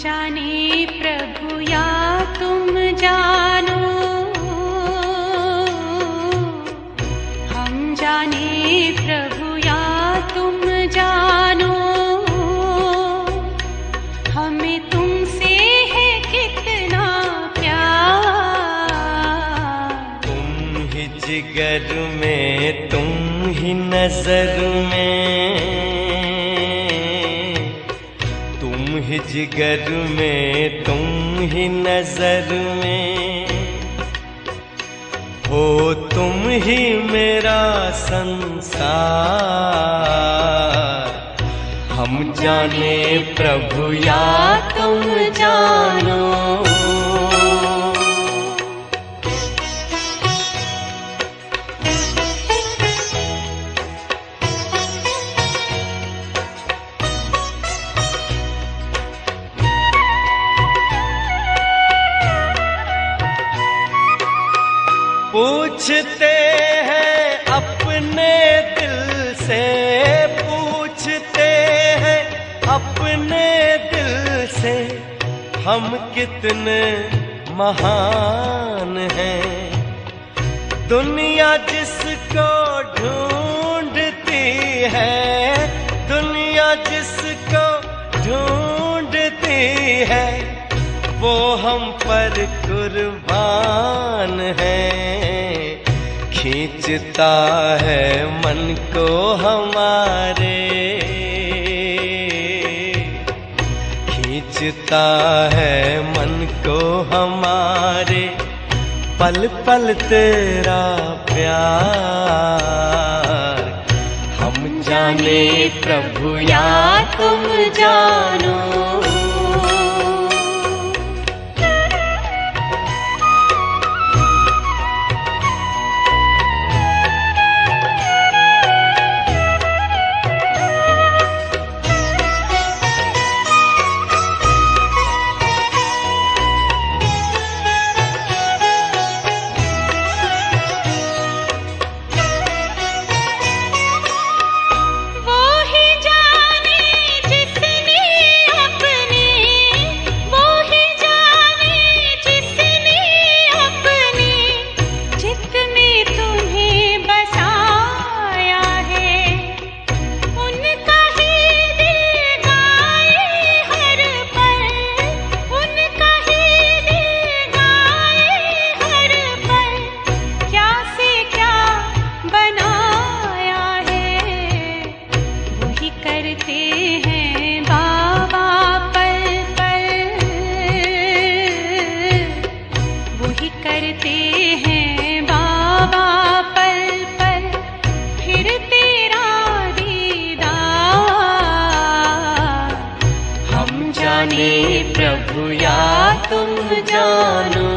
जाने प्रभु या तुम जानो, हम जाने प्रभु या तुम जानो, हमें तुमसे है कितना प्यार। तुम ही जिगर में, तुम ही नजर में, तुम ही जिगर में, तुम ही नजर में, हो तुम ही मेरा संसार। हम जाने प्रभु या तुम जानो। पूछते हैं अपने दिल से, पूछते हैं अपने दिल से, हम कितने महान हैं। दुनिया जिसको ढूंढती है, दुनिया जिसको ढूंढती है, वो हम पर कुर्बान है। खींचता है मन को हमारे, खींचता है मन को हमारे, पल पल तेरा प्यार। हम जाने प्रभु या तुम जानो। प्रभु या तुम जानो।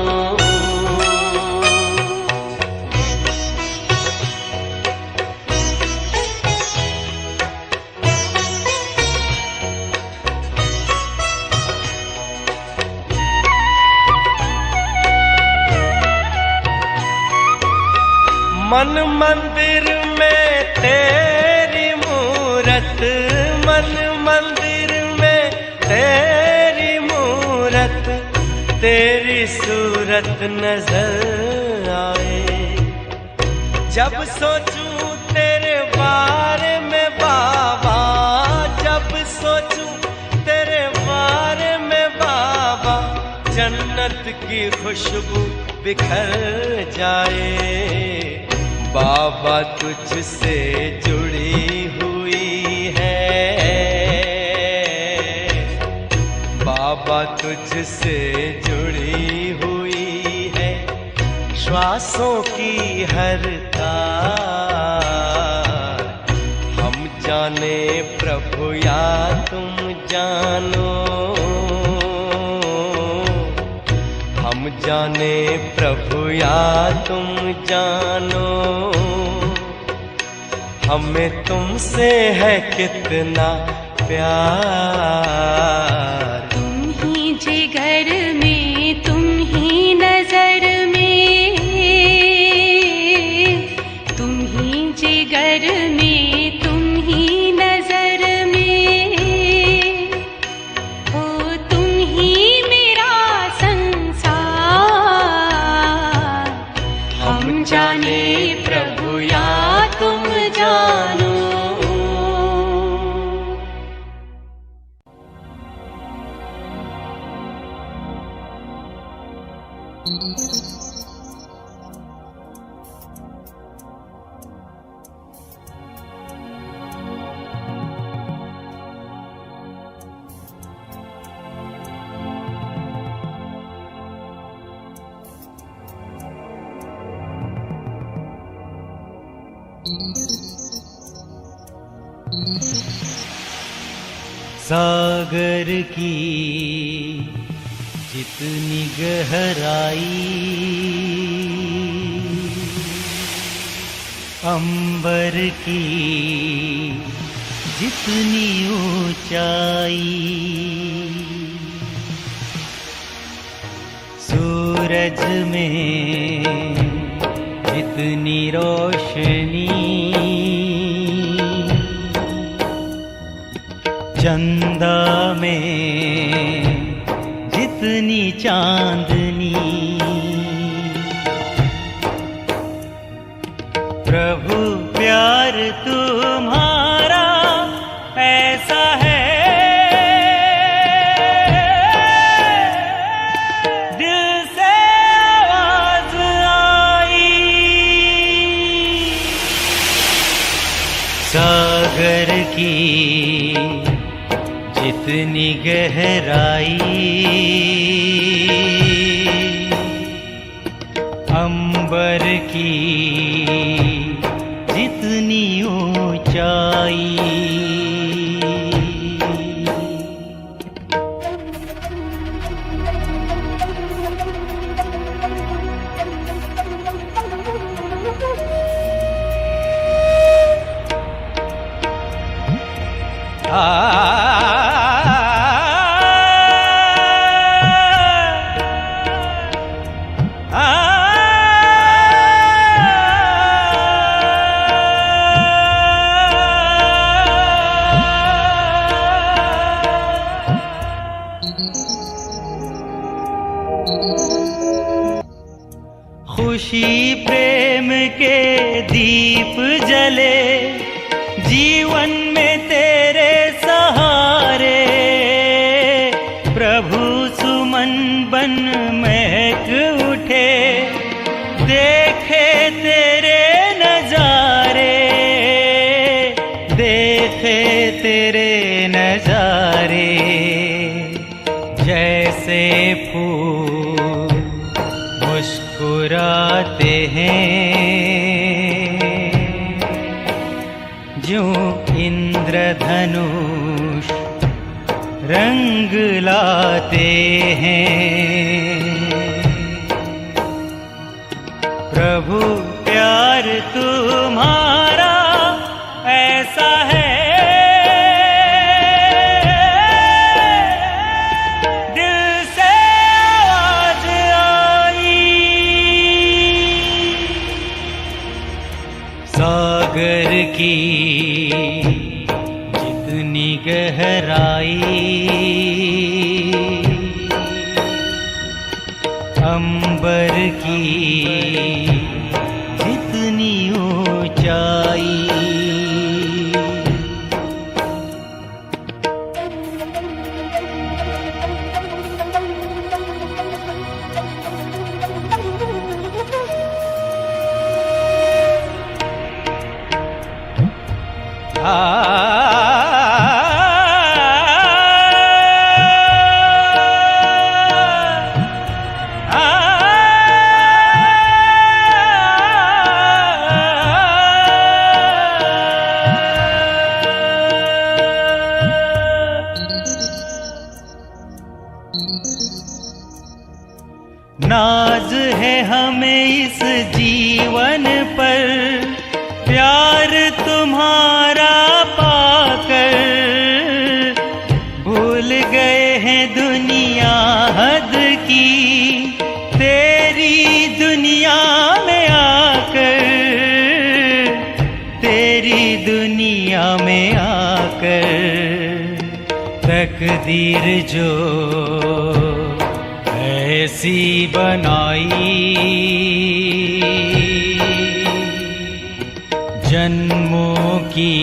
मन मंदिर में तेरी मूरत, मन मंदिर में तेरी मूरत, तेरी सूरत नजर आए। जब सोचूं तेरे बारे में बाबा, जब सोचूं तेरे बारे में बाबा, जन्नत की खुशबू बिखर जाए। बाबा तुझसे जुड़ी हुई है, बाबा तुझसे जुड़ी हुई है, श्वासों की हर तार। हम जाने प्रभु या तुम जानो, हम जाने प्रभु या तुम जानो, हमें तुमसे है कितना प्यार। तुम ही जिगर में, तुम ही नजर में, तुम ही जिगर में, तुम ही नजर में, हो तुम ही सागर की जितनी गहराई, अंबर की जितनी ऊंचाई, सूरज में जितनी रोशनी, चंदा में जितनी चांदनी, प्रभु प्यार तुम्हारा ऐसा है, दिल से आवाज आई। सागर की जितनी गहराई, अंबर की जितनी ऊंचाई, खुशी प्रेम के दीप जले जीवन में तेरे सहारे, प्रभु सुमन बन महक उठे, देखे तेरे नजारे, देखे तेरे नजारे, जैसे फूल मुस्कुराते हैं, ज्यों इंद्रधनुष रंग लाते हैं। प्रभु प्यार तुम्हारा ऐसा है, सागर की जितनी गहराई, अंबर की जितनी ऊंचाई, नाज है हमें इस जीवन पर, प्यार तुम्हारा पाकर, भूल गए हैं दुनिया हद की, तेरी दुनिया में आकर, तेरी दुनिया में आकर, तकदीर जो ऐसी बनाई, जन्मों की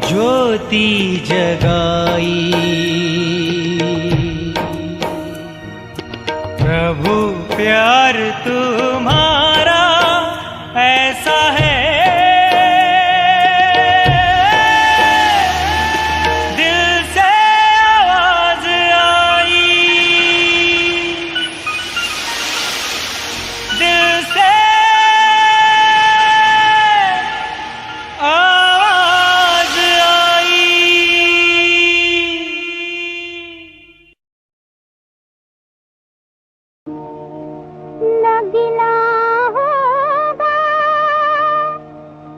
ज्योति जगाई, प्रभु प्यार तुम्हारा ऐसा है, दिल से आवाज आई, दिल से आवाज आई। न गिला होगा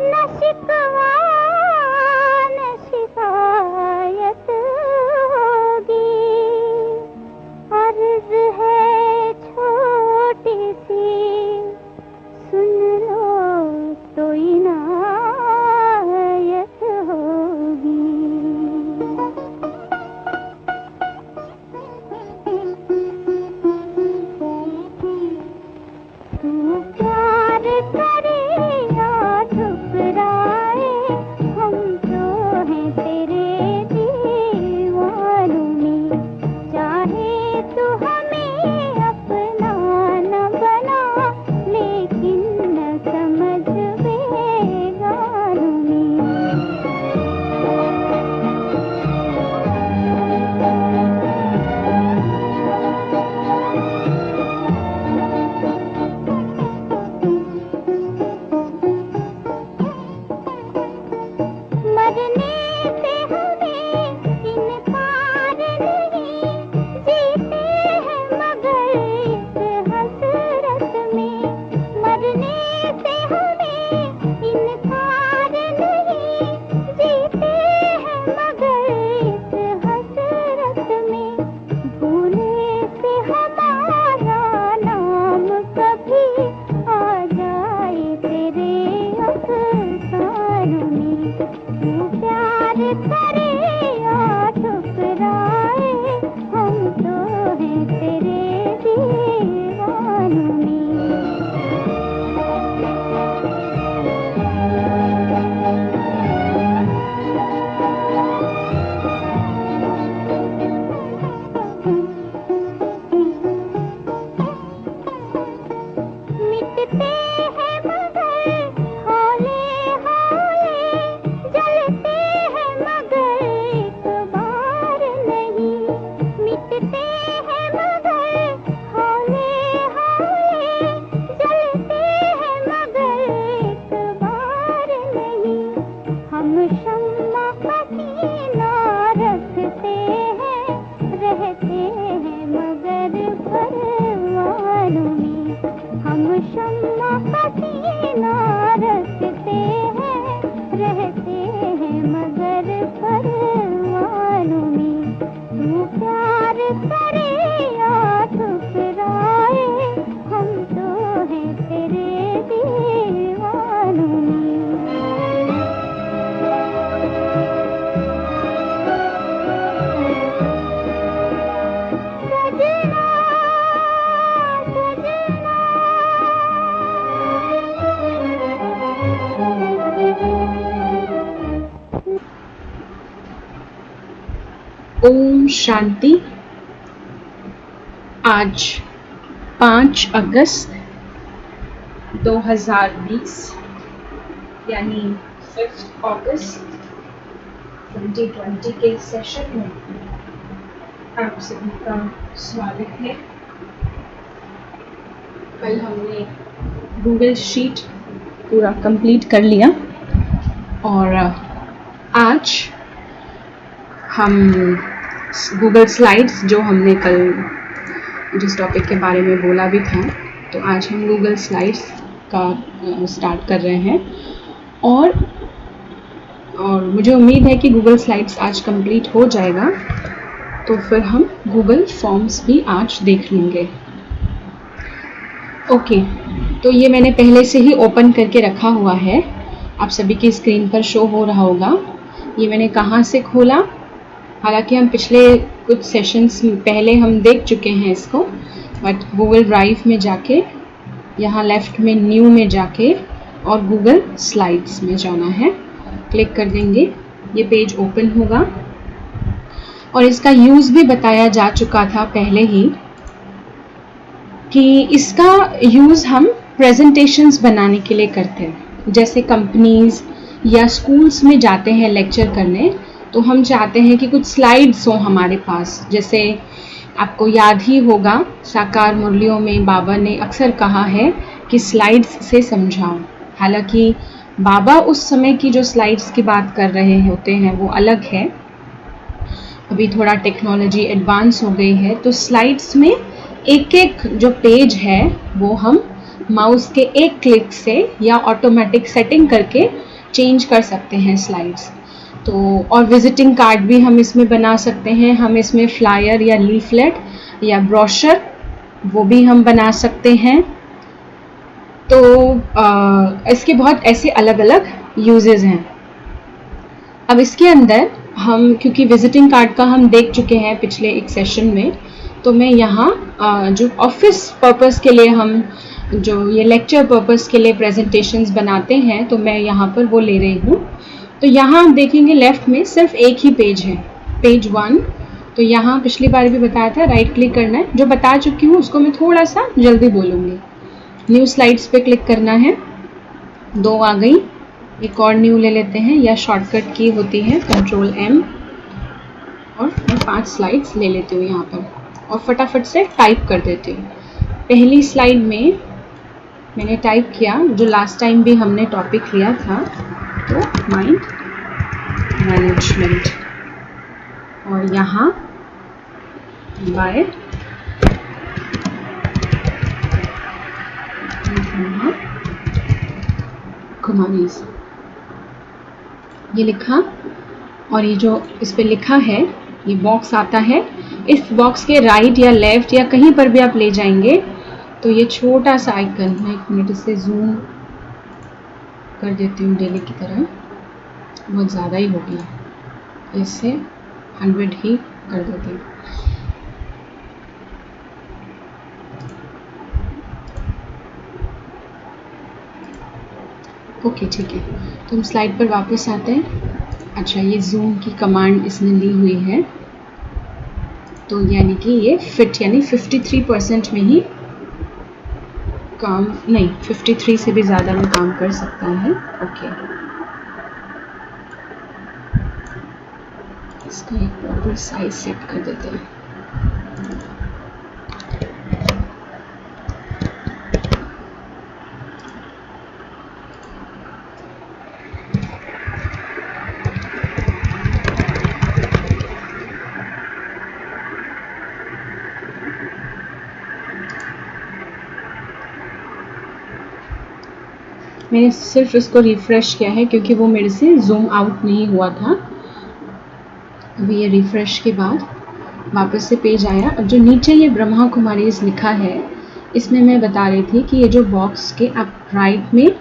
न शिकवा न शिकायत होगी, अर्ज है छोटी सी सुन लो तो इनायत होगी। तू प्यार करे या ठुकराए, हम तो हैं तेरे दीवानों में। चाहे तू हमें अपना न बना, लेकिन न समझ बेगानों में। मरने से हमें इनकार नहीं, जीते हैं मगर इस हसरत में। मरने से हमें इनकार नहीं, जीते हैं मगर इस हसरत में। भूले से हमारा नाम कभी आ जाए तेरे अफसानों में। तू प्यार करे या ठुकराए, हम तो हैं तेरे दीवानों में। मिटते हैं मगर हौले हौले, जलते हैं मगर एक बार नहीं। मिटते हैं मगर हौले हौले, जलते हैं मगर एक बार नहीं। हम शम्मा पसीना रखते हैं, रहते हैं मगर परवानों में। हम शम्मा पसीना रखते हैं, रहते हैं मगर परवानों में। तू प्यार करे या ठुकराए, हम तो हैं तेरे दीवानों में। सजना ओम शांति। आज 5 अगस्त 2020 यानी 5 अगस्त 2020 के सेशन में आप सभी का स्वागत है। कल हमने गूगल शीट पूरा कंप्लीट कर लिया और आज हम गूगल स्लाइड्स, जो हमने कल जिस टॉपिक के बारे में बोला भी था, तो आज हम गूगल स्लाइड्स का स्टार्ट कर रहे हैं। और मुझे उम्मीद है कि गूगल स्लाइड्स आज कंप्लीट हो जाएगा, तो फिर हम गूगल फॉर्म्स भी आज देख लेंगे। ओके, तो ये मैंने पहले से ही ओपन करके रखा हुआ है, आप सभी की स्क्रीन पर शो हो रहा होगा। ये मैंने कहाँ से खोला, हालांकि हम पिछले कुछ सेशंस पहले हम देख चुके हैं इसको, बट गूगल ड्राइव में जाके यहाँ लेफ़्ट में न्यू में जाके और गूगल स्लाइड्स में जाना है, क्लिक कर देंगे, ये पेज ओपन होगा। और इसका यूज़ भी बताया जा चुका था पहले ही कि इसका यूज़ हम प्रेजेंटेशंस बनाने के लिए करते हैं। जैसे कंपनीज या स्कूल्स में जाते हैं लेक्चर करने, तो हम चाहते हैं कि कुछ स्लाइड्स हो हमारे पास। जैसे आपको याद ही होगा, साकार मुरलियों में बाबा ने अक्सर कहा है कि स्लाइड्स से समझाओ। हालांकि बाबा उस समय की जो स्लाइड्स की बात कर रहे होते हैं वो अलग है, अभी थोड़ा टेक्नोलॉजी एडवांस हो गई है, तो स्लाइड्स में एक एक जो पेज है वो हम माउस के एक क्लिक से या ऑटोमेटिक सेटिंग करके चेंज कर सकते हैं स्लाइड्स। तो और विजिटिंग कार्ड भी हम इसमें बना सकते हैं, हम इसमें फ्लायर या लीफलेट या ब्रोशर वो भी हम बना सकते हैं। तो इसके बहुत ऐसे अलग अलग यूजेस हैं। अब इसके अंदर हम, क्योंकि विजिटिंग कार्ड का हम देख चुके हैं पिछले एक सेशन में, तो मैं यहाँ जो ऑफिस पर्पस के लिए हम जो ये लेक्चर पर्पस के लिए प्रेजेंटेशंस बनाते हैं, तो मैं यहाँ पर वो ले रही हूँ। तो यहाँ हम देखेंगे लेफ्ट में सिर्फ एक ही पेज है, पेज 1। तो यहाँ पिछली बार भी बताया था राइट क्लिक करना है, जो बता चुकी हूँ उसको मैं थोड़ा सा जल्दी बोलूँगी। न्यू स्लाइड्स पे क्लिक करना है, 2 आ गई, एक और न्यू ले लेते हैं, या शॉर्टकट की होती है Ctrl+M, और मैं 5 स्लाइड्स ले लेती हूँ यहाँ पर और फटाफट से टाइप कर देती हूँ। पहली स्लाइड में मैंने टाइप किया, जो लास्ट टाइम भी हमने टॉपिक लिया था, तो माइंड मैनेजमेंट, और यहाँ बाय कुमारीज ये लिखा। और ये जो इस पे लिखा है, ये बॉक्स आता है, इस बॉक्स के राइट या लेफ्ट या कहीं पर भी आप ले जाएंगे तो ये छोटा सा आइकन, मैं 1 मिनट इससे जूम कर देती हूँ डेली की तरह, बहुत ज़्यादा ही हो गया, इससे 100 ही कर देती हूँ। ओके ठीक है, तो हम स्लाइड पर वापस आते हैं। अच्छा, ये जूम की कमांड इसने ली हुई है, तो यानी कि ये फिट यानी 53% में ही काम, नहीं 53 से भी ज़्यादा में काम कर सकता है। ओके, इसका एक प्रॉपर साइज सेट कर देते हैं। मैंने सिर्फ इसको रिफ़्रेश किया है क्योंकि वो मेरे से जूम आउट नहीं हुआ था। अभी ये रिफ़्रेश के बाद वापस से पेज आया। अब जो नीचे ये ब्रह्मा कुमारीज लिखा है, इसमें मैं बता रही थी कि ये जो बॉक्स के आप राइट में,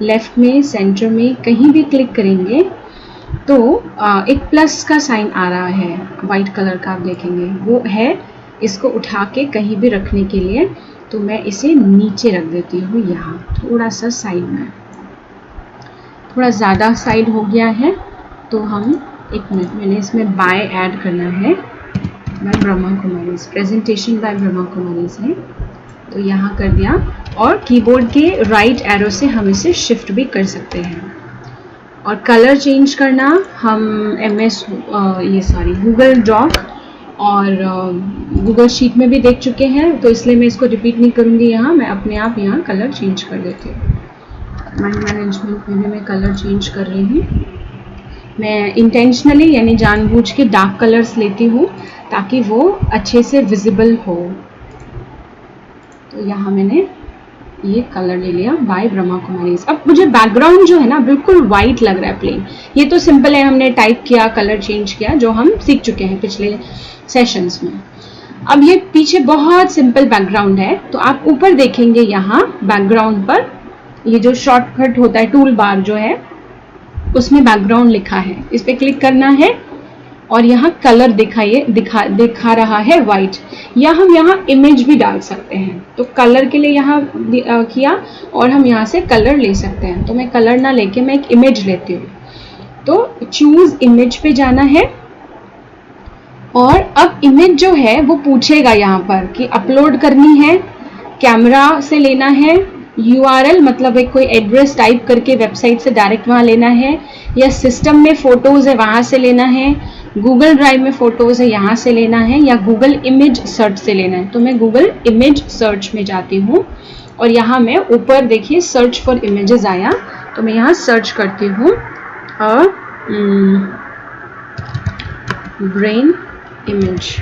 लेफ़्ट में, सेंटर में कहीं भी क्लिक करेंगे तो एक प्लस का साइन आ रहा है वाइट कलर का, आप देखेंगे वो है इसको उठा के कहीं भी रखने के लिए। तो मैं इसे नीचे रख देती हूँ, यहाँ थोड़ा सा साइड में, थोड़ा ज़्यादा साइड हो गया है। तो हम एक मिनट, मैंने इसमें बाय ऐड करना है, by Brahma Kumaris, presentation by Brahma Kumaris है, तो यहाँ कर दिया। और कीबोर्ड के राइट एरो से हम इसे शिफ्ट भी कर सकते हैं। और कलर चेंज करना हम गूगल डॉक और गूगल शीट में भी देख चुके हैं, तो इसलिए मैं इसको रिपीट नहीं करूँगी। यहाँ मैं अपने आप यहाँ कलर चेंज कर देती हूँ। माइंड मैनेजमेंट में भी मैं कलर चेंज कर रही हूँ। मैं इंटेंशनली यानी जानबूझ के डार्क कलर्स लेती हूँ ताकि वो अच्छे से विजिबल हो। तो यहाँ मैंने ये कलर ले लिया बाय ब्रह्मा कुमारीज। अब मुझे बैकग्राउंड जो है ना बिल्कुल वाइट लग रहा है, प्लेन। ये तो सिंपल है, हमने टाइप किया, कलर चेंज किया, जो हम सीख चुके हैं पिछले सेशंस में। अब ये पीछे बहुत सिंपल बैकग्राउंड है, तो आप ऊपर देखेंगे यहाँ बैकग्राउंड पर ये जो शॉर्टकट होता है, टूल बार जो है उसमें बैकग्राउंड लिखा है, इस पर क्लिक करना है और यहाँ कलर दिखा रहा है वाइट, या हम यहाँ इमेज भी डाल सकते हैं। तो कलर के लिए यहाँ किया और हम यहाँ से कलर ले सकते हैं। तो मैं कलर ना लेके मैं एक इमेज लेती हूँ, तो चूज इमेज पे जाना है। और अब इमेज जो है वो पूछेगा यहाँ पर कि अपलोड करनी है कैमरा से लेना है, URL मतलब एक कोई एड्रेस टाइप करके वेबसाइट से डायरेक्ट वहाँ लेना है, या सिस्टम में फ़ोटोज़ है वहाँ से लेना है, गूगल ड्राइव में फ़ोटोज़ है यहाँ से लेना है, या गूगल इमेज सर्च से लेना है। तो मैं गूगल इमेज सर्च में जाती हूँ और यहाँ मैं ऊपर देखिए सर्च फॉर इमेजेस आया, तो मैं यहाँ सर्च करती हूँ ब्रेन इमेज,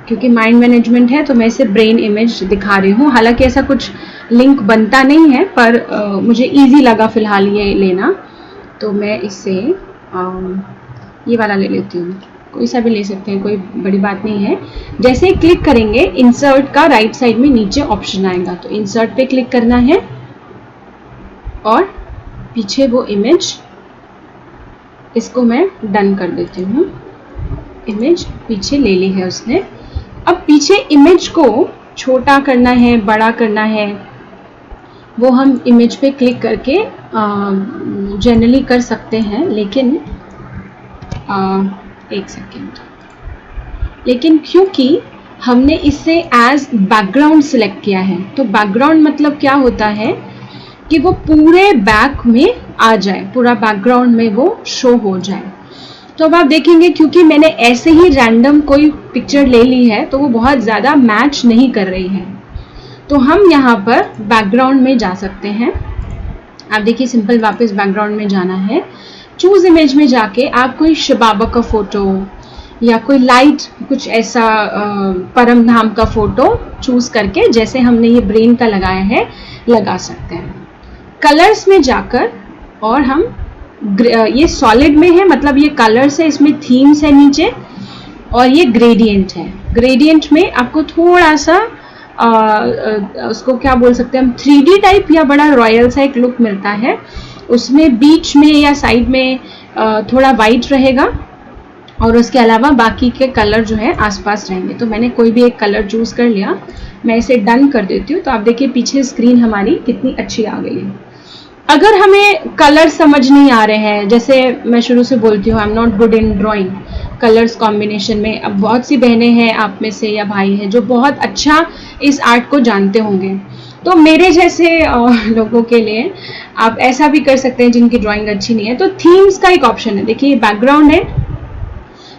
क्योंकि माइंड मैनेजमेंट है तो मैं इसे ब्रेन इमेज दिखा रही हूँ। हालांकि ऐसा कुछ लिंक बनता नहीं है, पर मुझे इजी लगा फिलहाल ये लेना, तो मैं इससे ये वाला ले लेती हूँ। कोई सा भी ले सकते हैं, कोई बड़ी बात नहीं है। जैसे ही क्लिक करेंगे इंसर्ट का राइट साइड में नीचे ऑप्शन आएगा, तो इंसर्ट पे क्लिक करना है और पीछे वो इमेज, इसको मैं डन कर देती हूँ। इमेज पीछे ले ली है उसने। अब पीछे इमेज को छोटा करना है, बड़ा करना है, वो हम इमेज पे क्लिक करके जनरली कर सकते हैं, लेकिन एक सेकेंड, लेकिन क्योंकि हमने इसे एज बैकग्राउंड सिलेक्ट किया है, तो बैकग्राउंड मतलब क्या होता है कि वो पूरे बैक में आ जाए, पूरा बैकग्राउंड में वो शो हो जाए। तो अब आप देखेंगे क्योंकि मैंने ऐसे ही रैंडम कोई पिक्चर ले ली है तो वो बहुत ज़्यादा मैच नहीं कर रही है, तो हम यहाँ पर बैकग्राउंड में जा सकते हैं। आप देखिए सिंपल वापस बैकग्राउंड में जाना है, चूज इमेज में जाके आप कोई शबाबा का फोटो या कोई लाइट कुछ ऐसा परम धाम का फोटो चूज करके, जैसे हमने ये ब्रेन का लगाया है, लगा सकते हैं। कलर्स में जाकर और हम ये सॉलिड में है, मतलब ये कलर्स है, इसमें थीम्स है नीचे, और ये ग्रेडियंट है। ग्रेडियंट में आपको थोड़ा सा उसको क्या बोल सकते हैं हम, 3D टाइप या बड़ा रॉयल सा एक लुक मिलता है। उसमें बीच में या साइड में थोड़ा वाइट रहेगा और उसके अलावा बाकी के कलर जो है आसपास रहेंगे। तो मैंने कोई भी एक कलर चूज कर लिया, मैं इसे डन कर देती हूँ। तो आप देखिए पीछे स्क्रीन हमारी कितनी अच्छी आ गई है। अगर हमें कलर समझ नहीं आ रहे हैं, जैसे मैं शुरू से बोलती हूँ I am not good in drawing colours combination में, अब बहुत सी बहनें हैं आप में से या भाई हैं जो बहुत अच्छा इस आर्ट को जानते होंगे, तो मेरे जैसे लोगों के लिए आप ऐसा भी कर सकते हैं जिनकी ड्राइंग अच्छी नहीं है। तो थीम्स का एक ऑप्शन है, देखिए बैकग्राउंड है,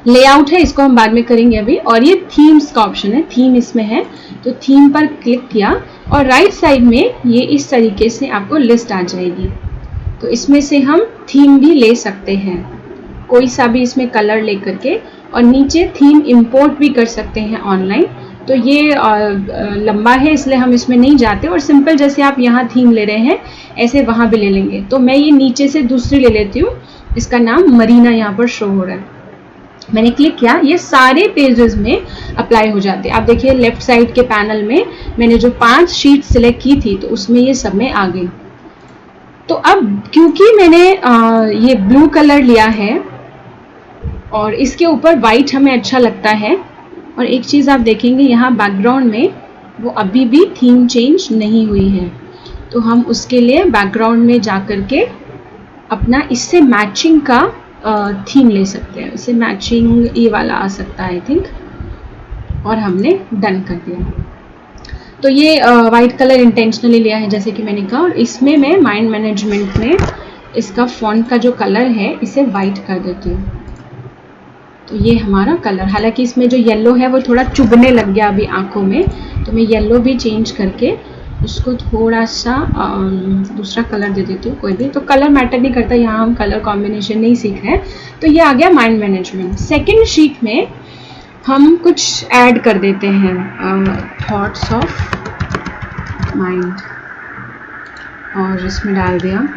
लेआउट है, इसको हम बाद में करेंगे अभी, और ये थीम्स का ऑप्शन है, थीम इसमें है, तो थीम पर क्लिक किया और राइट साइड में ये इस तरीके से आपको लिस्ट आ जाएगी। तो इसमें से हम थीम भी ले सकते हैं, कोई सा भी इसमें कलर ले करके, और नीचे थीम इंपोर्ट भी कर सकते हैं ऑनलाइन। तो ये लंबा है इसलिए हम इसमें नहीं जाते, और सिंपल जैसे आप यहाँ थीम ले रहे हैं ऐसे वहाँ भी ले लेंगे। तो मैं ये नीचे से दूसरी ले लेती हूँ, इसका नाम मरीना यहाँ पर शो हो रहा है। मैंने क्लिक किया, ये सारे पेजेस में अप्लाई हो जाते हैं। आप देखिए लेफ्ट साइड के पैनल में मैंने जो 5 शीट सिलेक्ट की थी तो उसमें ये सब में आ गई। तो अब क्योंकि मैंने ये ब्लू कलर लिया है और इसके ऊपर वाइट हमें अच्छा लगता है, और एक चीज़ आप देखेंगे यहाँ बैकग्राउंड में वो अभी भी थीम चेंज नहीं हुई है, तो हम उसके लिए बैकग्राउंड में जा कर के अपना इससे मैचिंग का थीम ले सकते हैं। इससे मैचिंग ये वाला आ सकता है आई थिंक, और हमने डन कर दिया। तो ये वाइट कलर इंटेंशनली लिया है जैसे कि मैंने कहा, और इसमें मैं माइंड मैनेजमेंट में इसका फॉन्ट का जो कलर है इसे वाइट कर देती हूँ। तो ये हमारा कलर, हालांकि इसमें जो येलो है वो थोड़ा चुभने लग गया अभी आंखों में, तो मैं येलो भी चेंज करके उसको थोड़ा सा दूसरा कलर दे देती हूँ, कोई भी। तो कलर मैटर नहीं करता, यहाँ हम कलर कॉम्बिनेशन नहीं सीख रहे हैं। तो ये आ गया माइंड मैनेजमेंट। सेकेंड शीट में हम कुछ ऐड कर देते हैं, थॉट्स ऑफ माइंड, और इसमें डाल दिया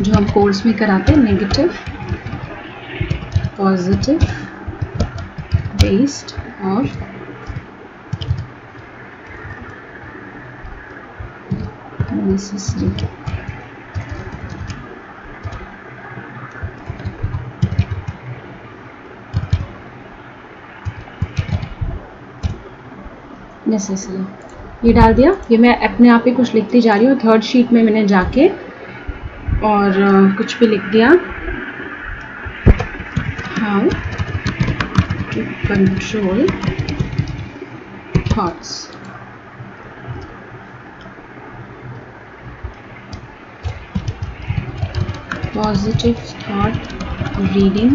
जो हम कोर्स में कराते हैं, नेगेटिव, पॉजिटिव, बेस्ड और नेसेसरी। नेसेसरी ये डाल दिया। ये मैं अपने आप ही कुछ लिखती जा रही हूँ। थर्ड शीट में मैंने जाके और कुछ भी लिख दिया, how to control thoughts. Positive thought reading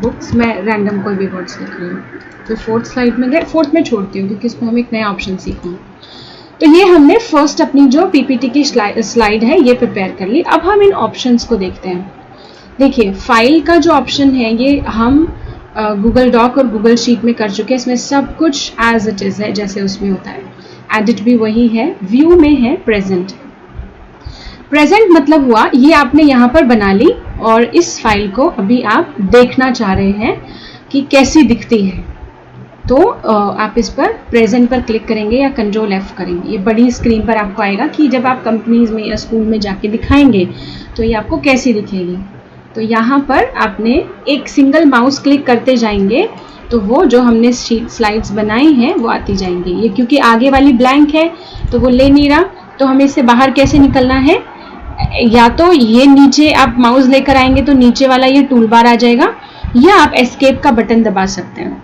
books. मैं रैंडम कोई भी वर्ड्स लिख रही हूँ. तो फोर्थ स्लाइड में गए, फोर्थ में छोड़ती हूँ क्योंकि इसमें हम एक नया ऑप्शन सीखना. तो ये हमने फर्स्ट अपनी जो पीपीटी की स्लाइड है ये प्रिपेयर कर ली. अब हम इन ऑप्शंस को देखते हैं. देखिए फाइल का जो ऑप्शन है ये हम गूगल डॉक और गूगल शीट में कर चुके हैं. इसमें सब कुछ एज इट इज है जैसे उसमें होता है. एडिट भी वही है. व्यू में है प्रेजेंट. प्रेजेंट मतलब हुआ ये आपने यहाँ पर बना ली और इस फाइल को अभी आप देखना चाह रहे हैं कि कैसी दिखती है. तो आप इस पर प्रेजेंट पर क्लिक करेंगे या कंट्रोल F करेंगे. ये बड़ी स्क्रीन पर आपको आएगा कि जब आप कंपनीज में या स्कूल में जाके दिखाएंगे तो ये आपको कैसी दिखेगी. तो यहाँ पर आपने एक सिंगल माउस क्लिक करते जाएंगे तो वो जो हमने स्लाइड्स बनाई हैं वो आती जाएंगी. ये क्योंकि आगे वाली ब्लैंक है तो वो ले नहीं रहा. तो हमें इससे बाहर कैसे निकलना है. या तो ये नीचे आप माउस लेकर आएंगे तो नीचे वाला ये टूल बार आ जाएगा या आप एस्केप का बटन दबा सकते हैं.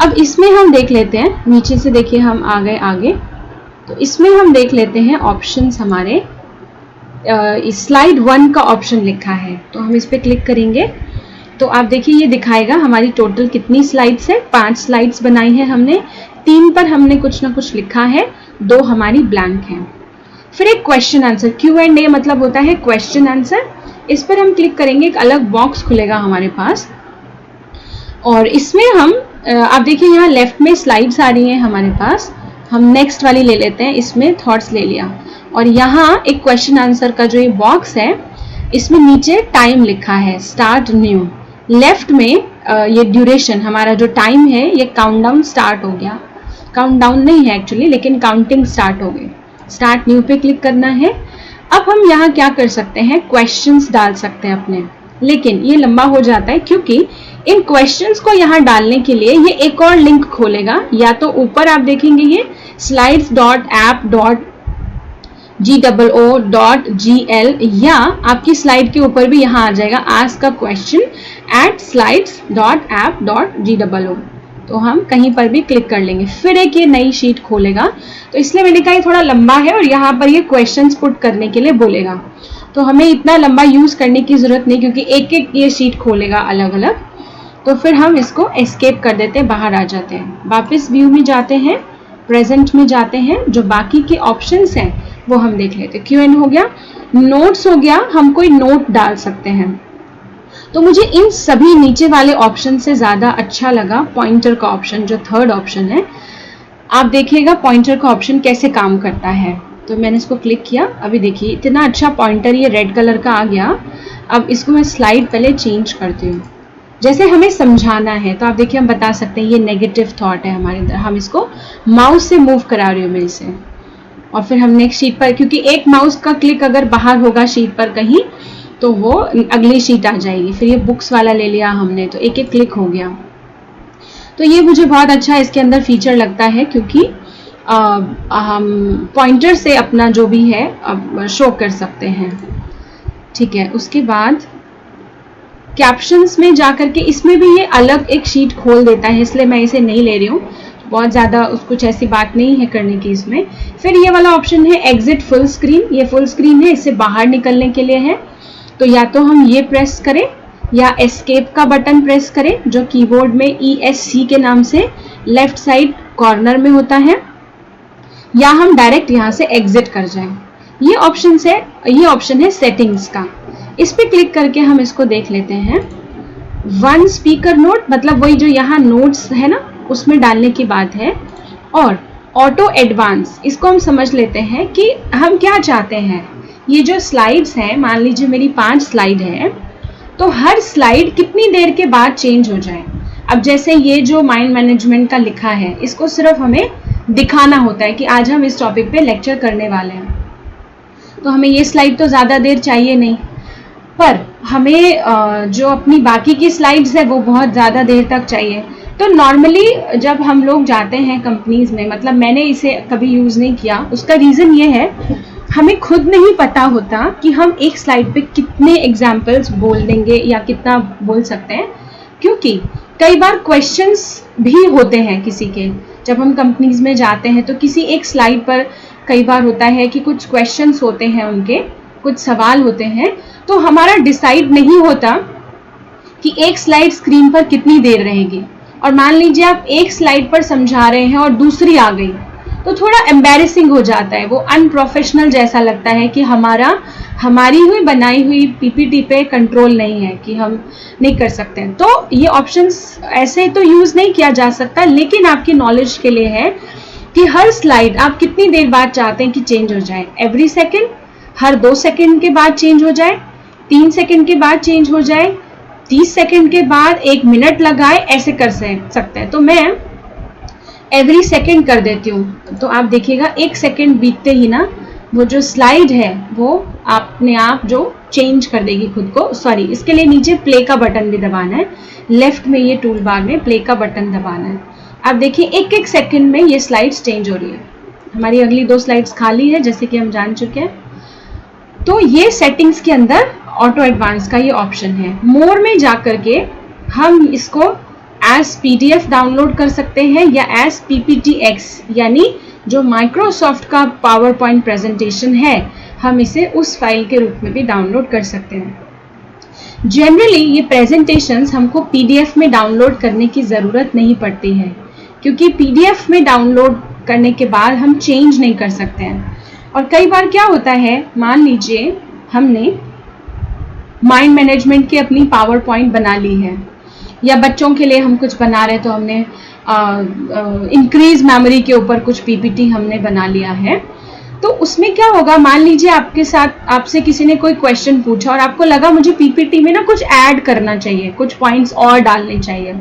अब इसमें हम देख लेते हैं. नीचे से देखिए हम आ गए आगे. तो इसमें हम देख लेते हैं ऑप्शंस हमारे. स्लाइड 1 का ऑप्शन लिखा है तो हम इस पर क्लिक करेंगे तो आप देखिए ये दिखाएगा हमारी टोटल कितनी स्लाइड्स है. 5 स्लाइड्स बनाई है हमने. 3 पर हमने कुछ ना कुछ लिखा है. 2 हमारी ब्लैंक हैं. फिर एक क्वेश्चन आंसर Q&A मतलब होता है क्वेश्चन आंसर. इस पर हम क्लिक करेंगे एक अलग बॉक्स खुलेगा हमारे पास और इसमें हम आप देखिए यहाँ लेफ्ट में स्लाइड्स आ रही हैं हमारे पास. हम नेक्स्ट वाली ले लेते हैं. इसमें थॉट्स ले लिया और यहाँ एक क्वेश्चन आंसर का जो ये बॉक्स है इसमें नीचे टाइम लिखा है स्टार्ट न्यू. लेफ्ट में ये ड्यूरेशन हमारा जो टाइम है ये काउंटडाउन स्टार्ट हो गया. काउंटडाउन नहीं है एक्चुअली लेकिन काउंटिंग स्टार्ट हो गई. स्टार्ट न्यू पे क्लिक करना है. अब हम यहाँ क्या कर सकते हैं क्वेश्चंस डाल सकते हैं अपने. लेकिन ये लंबा हो जाता है क्योंकि इन क्वेश्चंस को यहाँ डालने के लिए ये एक और लिंक खोलेगा. या तो ऊपर आप देखेंगे ये slides.app.goo.gl या आपकी स्लाइड के ऊपर भी यहाँ आ जाएगा ask a question at slides.app.goo. तो हम कहीं पर भी क्लिक कर लेंगे. फिर एक ये नई शीट खोलेगा. तो इसलिए मैंने कहा ये थोड़ा लंबा है और यहाँ पर ये क्वेश्चंस पुट करने के लिए बोलेगा. तो हमें इतना लंबा यूज करने की जरूरत नहीं क्योंकि एक एक ये शीट खोलेगा अलग अलग. तो फिर हम इसको एस्केप कर देते हैं, बाहर आ जाते हैं. वापस व्यू में जाते हैं, प्रेजेंट में जाते हैं. जो बाकी के ऑप्शंस हैं वो हम देख लेते हैं. Q&A हो गया. नोट्स हो गया. हम कोई नोट डाल सकते हैं. तो मुझे इन सभी नीचे वाले ऑप्शन से ज़्यादा अच्छा लगा पॉइंटर का ऑप्शन जो थर्ड ऑप्शन है. आप देखिएगा पॉइंटर का ऑप्शन कैसे काम करता है. तो मैंने इसको क्लिक किया. अभी देखिए इतना अच्छा पॉइंटर ये रेड कलर का आ गया. अब इसको मैं स्लाइड पहले चेंज करती हूँ. जैसे हमें समझाना है तो आप देखिए हम बता सकते हैं ये नेगेटिव थॉट है हमारे अंदर. हम इसको माउस से मूव करा रही हूँ मैं इसे और फिर हम नेक्स्ट शीट पर क्योंकि एक माउस का क्लिक अगर बाहर होगा शीट पर कहीं तो वो अगली शीट आ जाएगी. फिर ये बुक्स वाला ले लिया हमने तो एक एक क्लिक हो गया. तो ये मुझे बहुत अच्छा इसके अंदर फीचर लगता है क्योंकि हम पॉइंटर से अपना जो भी है शो कर सकते हैं. ठीक है. उसके बाद कैप्शंस में जाकर के इसमें भी ये अलग एक शीट खोल देता है इसलिए मैं इसे नहीं ले रही हूँ. बहुत ज़्यादा कुछ ऐसी बात नहीं है करने की इसमें. फिर ये वाला ऑप्शन है एग्जिट फुल स्क्रीन. ये फुल स्क्रीन है, इससे बाहर निकलने के लिए है. तो या तो हम ये प्रेस करें या एस्केप का बटन प्रेस करें जो कीबोर्ड में ESC के नाम से लेफ्ट साइड कॉर्नर में होता है, या हम डायरेक्ट यहाँ से एग्जिट कर जाएं. ये ऑप्शन है सेटिंग्स का. इस पे क्लिक करके हम इसको देख लेते हैं. 1 स्पीकर नोट मतलब वही जो यहाँ नोट्स है ना उसमें डालने की बात है. और ऑटो एडवांस इसको हम समझ लेते हैं कि हम क्या चाहते हैं. ये जो स्लाइड्स हैं मान लीजिए मेरी 5 स्लाइड है तो हर स्लाइड कितनी देर के बाद चेंज हो जाए. अब जैसे ये जो माइंड मैनेजमेंट का लिखा है इसको सिर्फ हमें दिखाना होता है कि आज हम इस टॉपिक पे लेक्चर करने वाले हैं. तो हमें ये स्लाइड तो ज़्यादा देर चाहिए नहीं, पर हमें जो अपनी बाकी की स्लाइड्स है वो बहुत ज़्यादा देर तक चाहिए. तो नॉर्मली जब हम लोग जाते हैं कंपनीज में, मतलब मैंने इसे कभी यूज़ नहीं किया, उसका रीज़न ये है हमें खुद नहीं पता होता कि हम एक स्लाइड पे कितने एग्जाम्पल्स बोल देंगे या कितना बोल सकते हैं. क्योंकि कई बार क्वेश्चंस भी होते हैं किसी के। जब हम कंपनीज में जाते हैं तो किसी एक स्लाइड पर कई बार होता है कि कुछ क्वेश्चंस होते हैं, उनके कुछ सवाल होते हैं, तो हमारा डिसाइड नहीं होता कि एक स्लाइड स्क्रीन पर कितनी देर रहेगी। और मान लीजिए आप एक स्लाइड पर समझा रहे हैं और दूसरी आ गई, तो थोड़ा एम्बैरेसिंग हो जाता है, वो अनप्रोफेशनल जैसा लगता है कि हमारी हुई बनाई हुई पीपीटी पे कंट्रोल नहीं है, कि हम नहीं कर सकते हैं। तो ये ऑप्शंस ऐसे तो यूज़ नहीं किया जा सकता, लेकिन आपकी नॉलेज के लिए है कि हर स्लाइड आप कितनी देर बाद चाहते हैं कि चेंज हो जाए। एवरी सेकेंड, हर 2 सेकेंड के बाद चेंज हो जाए, 3 सेकेंड के बाद चेंज हो जाए, 30 सेकेंड के बाद 1 मिनट लगाए, ऐसे कर सकते हैं। तो मैं एवरी सेकेंड कर देती हूँ। तो आप देखिएगा 1 सेकेंड बीतते ही ना वो जो स्लाइड है वो अपने आप जो चेंज कर देगी खुद को। सॉरी, इसके लिए नीचे प्ले का बटन भी दबाना है, लेफ्ट में ये टूल बार में प्ले का बटन दबाना है। आप देखिए 1-1 सेकेंड में ये स्लाइड्स चेंज हो रही है। हमारी अगली 2 स्लाइड्स खाली है, जैसे कि हम जान चुके हैं। तो ये सेटिंग्स के अंदर ऑटो एडवांस का ये ऑप्शन है। मोर में जाकर के हम इसको एज PDF डाउनलोड कर सकते हैं या एज PPTX, यानी जो माइक्रोसॉफ्ट का पावर पॉइंट प्रेजेंटेशन है, हम इसे उस फाइल के रूप में भी डाउनलोड कर सकते हैं। जनरली ये प्रेजेंटेशंस हमको PDF में डाउनलोड करने की ज़रूरत नहीं पड़ती है, क्योंकि PDF में डाउनलोड करने के बाद हम चेंज नहीं कर सकते हैं। और कई बार क्या होता है, मान लीजिए हमने माइंड मैनेजमेंट की अपनी पावर पॉइंट बना ली है, या बच्चों के लिए हम कुछ बना रहे हैं तो हमने इंक्रीज मेमोरी के ऊपर कुछ PPT हमने बना लिया है। तो उसमें क्या होगा, मान लीजिए आपसे किसी ने कोई क्वेश्चन पूछा और आपको लगा मुझे PPT में ना कुछ ऐड करना चाहिए, कुछ पॉइंट्स और डालने चाहिए,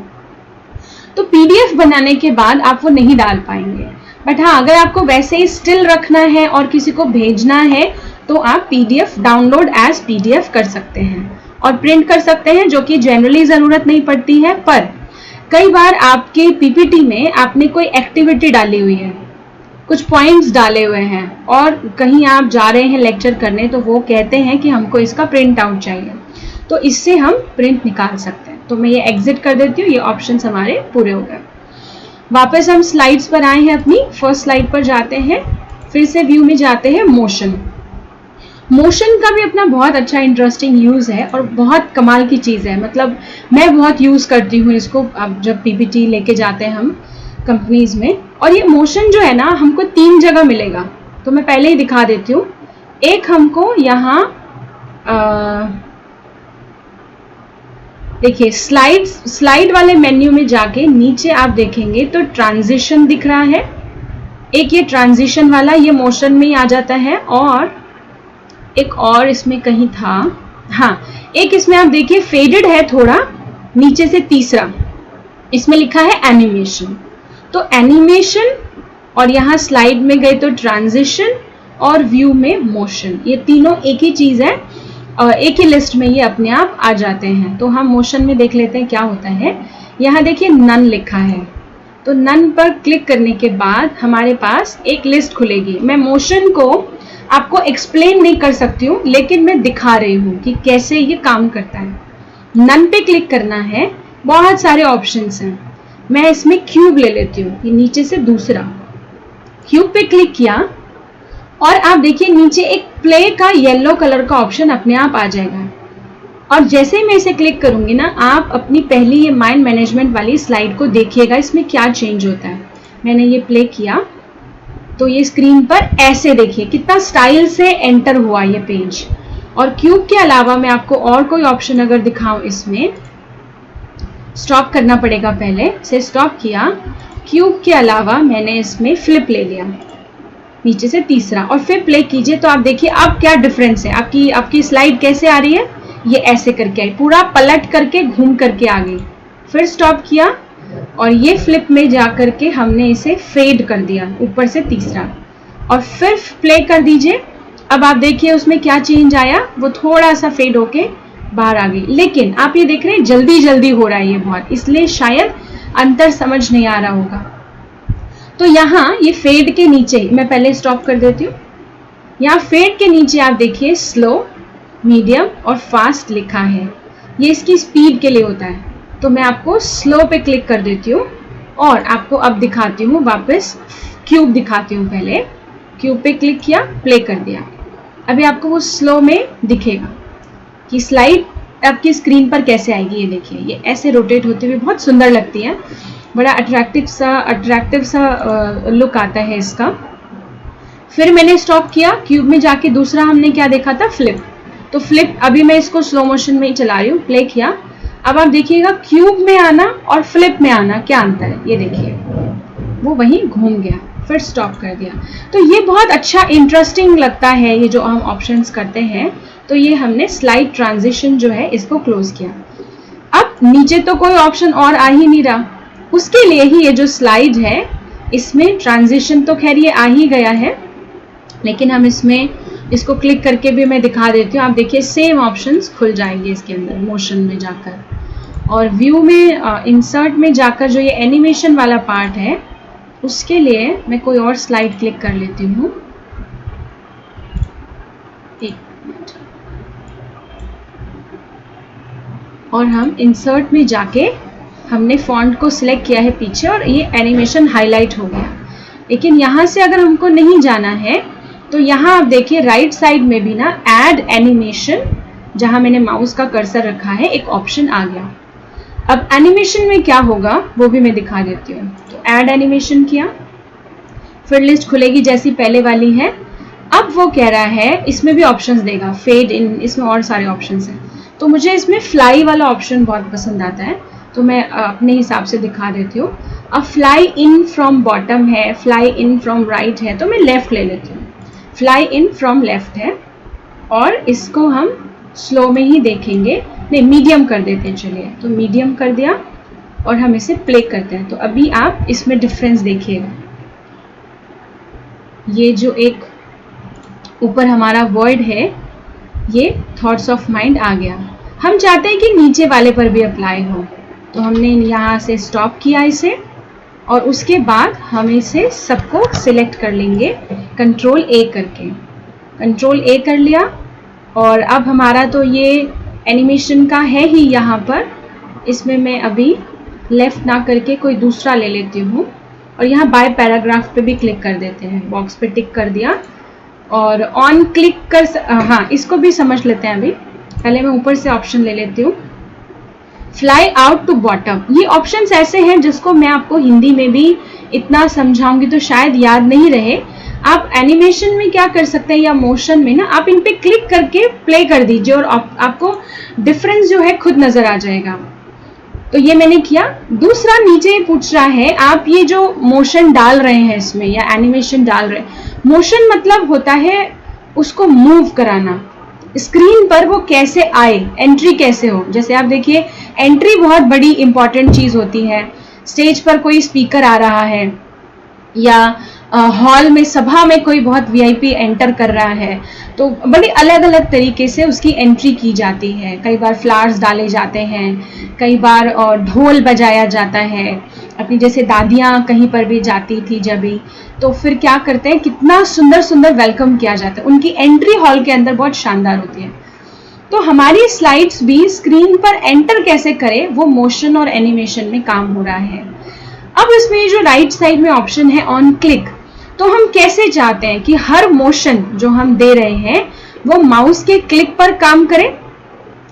तो PDF बनाने के बाद आप वो नहीं डाल पाएंगे। बट हाँ, अगर आपको वैसे ही स्टिल रखना है और किसी को भेजना है तो आप PDF डाउनलोड एज PDF कर सकते हैं और प्रिंट कर सकते हैं, जो कि जनरली ज़रूरत नहीं पड़ती है। पर कई बार आपके PPT में आपने कोई एक्टिविटी डाली हुई है, कुछ पॉइंट्स डाले हुए हैं, और कहीं आप जा रहे हैं लेक्चर करने, तो वो कहते हैं कि हमको इसका प्रिंट आउट चाहिए, तो इससे हम प्रिंट निकाल सकते हैं। तो मैं ये एग्जिट कर देती हूँ, ये ऑप्शंस हमारे पूरे हो गए। वापस हम स्लाइड्स पर आए हैं, अपनी फर्स्ट स्लाइड पर जाते हैं, फिर से व्यू में जाते हैं। मोशन का भी अपना बहुत अच्छा इंटरेस्टिंग यूज़ है और बहुत कमाल की चीज़ है। मतलब मैं बहुत यूज़ करती हूँ इसको, अब जब PPT लेके जाते हैं हम कंपनीज में। और ये मोशन जो है ना, हमको 3 जगह मिलेगा, तो मैं पहले ही दिखा देती हूँ। एक हमको यहाँ देखिए स्लाइड वाले मेन्यू में जाके नीचे आप देखेंगे तो ट्रांजिशन दिख रहा है। एक ये ट्रांजिशन वाला, ये मोशन में ही आ जाता है। और एक और इसमें कहीं था, हाँ, एक इसमें आप देखिए फेडेड है थोड़ा नीचे से, तीसरा इसमें लिखा है एनिमेशन। तो एनिमेशन, और यहाँ स्लाइड में गए तो ट्रांजिशन, और व्यू में मोशन, ये तीनों एक ही चीज़ है और एक ही लिस्ट में ये अपने आप आ जाते हैं। तो हम मोशन में देख लेते हैं क्या होता है। यहाँ देखिए नन लिखा है, तो नन पर क्लिक करने के बाद हमारे पास एक लिस्ट खुलेगी। मैं मोशन को आपको एक्सप्लेन नहीं कर सकती हूँ, लेकिन मैं दिखा रही हूँ कि कैसे ये काम करता है। नन पे क्लिक करना है, बहुत सारे ऑप्शंस हैं। मैं इसमें क्यूब ले लेती हूँ, ये नीचे से दूसरा क्यूब पे क्लिक किया और आप देखिए नीचे एक प्ले का येलो कलर का ऑप्शन अपने आप आ जाएगा। और जैसे ही मैं इसे क्लिक करूंगी ना, आप अपनी पहली ये माइंड मैनेजमेंट वाली स्लाइड को देखिएगा, इसमें क्या चेंज होता है। मैंने ये प्ले किया तो ये स्क्रीन पर ऐसे देखिए कितना स्टाइल से एंटर हुआ ये पेज। और क्यूब के अलावा मैं आपको और कोई ऑप्शन अगर दिखाऊं, इसमें स्टॉप करना पड़ेगा, पहले से स्टॉप किया। क्यूब के अलावा मैंने इसमें फ्लिप ले लिया, नीचे से तीसरा, और फिर प्ले कीजिए तो आप देखिए अब क्या डिफरेंस है। आपकी स्लाइड कैसे आ रही है, ये ऐसे करके आई, पूरा पलट करके घूम करके आ गई। फिर स्टॉप किया और ये फ्लिप में जा करके हमने इसे फेड कर दिया, ऊपर से तीसरा, और फिर प्ले कर दीजिए। अब आप देखिए उसमें क्या चेंज आया, वो थोड़ा सा फेड होके बाहर आ गई। लेकिन आप ये देख रहे हैं जल्दी जल्दी हो रहा है ये बहुत, इसलिए शायद अंतर समझ नहीं आ रहा होगा। तो यहाँ ये फेड के नीचे, मैं पहले स्टॉप कर देती हूँ। यहाँ फेड के नीचे आप देखिए स्लो, मीडियम और फास्ट लिखा है, ये इसकी स्पीड के लिए होता है। तो मैं आपको स्लो पे क्लिक कर देती हूँ और आपको अब दिखाती हूँ वापस, क्यूब दिखाती हूँ। पहले क्यूब पे क्लिक किया, प्ले कर दिया। अभी आपको वो स्लो में दिखेगा कि स्लाइड आपकी स्क्रीन पर कैसे आएगी। ये देखिए, ये ऐसे रोटेट होते हुए बहुत सुंदर लगती है, बड़ा अट्रैक्टिव सा लुक आता है इसका। फिर मैंने स्टॉप किया, क्यूब में जाके दूसरा हमने क्या देखा था, फ्लिप। तो फ्लिप अभी मैं इसको स्लो मोशन में ही चला रही हूँ, प्ले किया। अब आप देखिएगा क्यूब में आना और फ्लिप में आना क्या अंतर है, ये देखिए वो वहीं घूम गया, फिर स्टॉप कर दिया। तो ये बहुत अच्छा इंटरेस्टिंग लगता है ये जो हम ऑप्शंस करते हैं। तो ये हमने स्लाइड ट्रांजिशन जो है इसको क्लोज किया। अब नीचे तो कोई ऑप्शन और आ ही नहीं रहा, उसके लिए ही ये जो स्लाइड है इसमें ट्रांजिशन तो खैर ये आ ही गया है, लेकिन हम इसमें इसको क्लिक करके भी मैं दिखा देती हूँ। आप देखिए सेम ऑप्शंस खुल जाएंगे इसके अंदर मोशन में जाकर, और व्यू में इंसर्ट में जाकर जो ये एनिमेशन वाला पार्ट है उसके लिए मैं कोई और स्लाइड क्लिक कर लेती हूँ। एक मिनट, और हम इंसर्ट में जाके हमने फॉन्ट को सिलेक्ट किया है पीछे और ये एनिमेशन हाईलाइट हो गया। लेकिन यहाँ से अगर हमको नहीं जाना है तो यहाँ आप देखिए राइट साइड में भी ना ऐड एनिमेशन, जहाँ मैंने माउस का कर्सर रखा है, एक ऑप्शन आ गया। अब एनिमेशन में क्या होगा वो भी मैं दिखा देती हूँ। तो ऐड एनिमेशन किया, फिर लिस्ट खुलेगी जैसी पहले वाली है। अब वो कह रहा है इसमें भी ऑप्शंस देगा, फेड इन, इसमें और सारे ऑप्शंस हैं। तो मुझे इसमें फ्लाई वाला ऑप्शन बहुत पसंद आता है, तो मैं अपने हिसाब से दिखा देती हूँ। अब फ्लाई इन फ्रॉम बॉटम है, फ्लाई इन फ्रॉम राइट है, तो मैं लेफ्ट ले लेती हूँ। फ्लाई इन फ्रॉम लेफ्ट है, और इसको हम स्लो में ही देखेंगे, नहीं मीडियम कर देते हैं। चलिए, तो मीडियम कर दिया और हम इसे प्ले करते हैं। तो अभी आप इसमें डिफरेंस देखिएगा। ये जो एक ऊपर हमारा वर्ड है ये थॉट्स ऑफ माइंड आ गया। हम चाहते हैं कि नीचे वाले पर भी अप्लाई हो, तो हमने यहाँ से स्टॉप किया इसे, और उसके बाद हम इसे सबको सिलेक्ट कर लेंगे कंट्रोल ए करके। कंट्रोल ए कर लिया, और अब हमारा तो ये एनिमेशन का है ही यहाँ पर। इसमें मैं अभी लेफ्ट ना करके कोई दूसरा ले लेती हूँ, और यहाँ बाय पैराग्राफ पे भी क्लिक कर देते हैं। बॉक्स पे टिक कर दिया और ऑन क्लिक कर हाँ, इसको भी समझ लेते हैं। अभी पहले मैं ऊपर से ऑप्शन ले लेती हूँ, फ्लाई आउट टू बॉटम। ये ऑप्शंस ऐसे हैं जिसको मैं आपको हिंदी में भी इतना समझाऊंगी तो शायद याद नहीं रहे। आप एनिमेशन में क्या कर सकते हैं या मोशन में ना, आप इन पे क्लिक करके प्ले कर दीजिए और आपको डिफरेंस जो है खुद नजर आ जाएगा। तो ये मैंने किया। दूसरा नीचे पूछ रहा है, आप ये जो मोशन डाल रहे हैं इसमें या एनिमेशन डाल रहे हैं, मोशन मतलब होता है उसको मूव कराना, स्क्रीन पर वो कैसे आए, एंट्री कैसे हो। जैसे आप देखिए, एंट्री बहुत बड़ी इंपॉर्टेंट चीज होती है। स्टेज पर कोई स्पीकर आ रहा है या हॉल में, सभा में कोई बहुत वीआईपी एंटर कर रहा है, तो बड़ी अलग अलग तरीके से उसकी एंट्री की जाती है। कई बार फ्लावर्स डाले जाते हैं, कई बार ढोल बजाया जाता है। अपनी जैसे दादियाँ कहीं पर भी जाती थी जब भी, तो फिर क्या करते हैं, कितना सुंदर सुंदर वेलकम किया जाता है। उनकी एंट्री हॉल के अंदर बहुत शानदार होती है। तो हमारी स्लाइड्स भी स्क्रीन पर एंटर कैसे करें, वो मोशन और एनिमेशन में काम हो रहा है। अब इसमें जो राइट साइड में ऑप्शन है ऑन क्लिक, तो हम कैसे चाहते हैं कि हर मोशन जो हम दे रहे हैं वो माउस के क्लिक पर काम करे,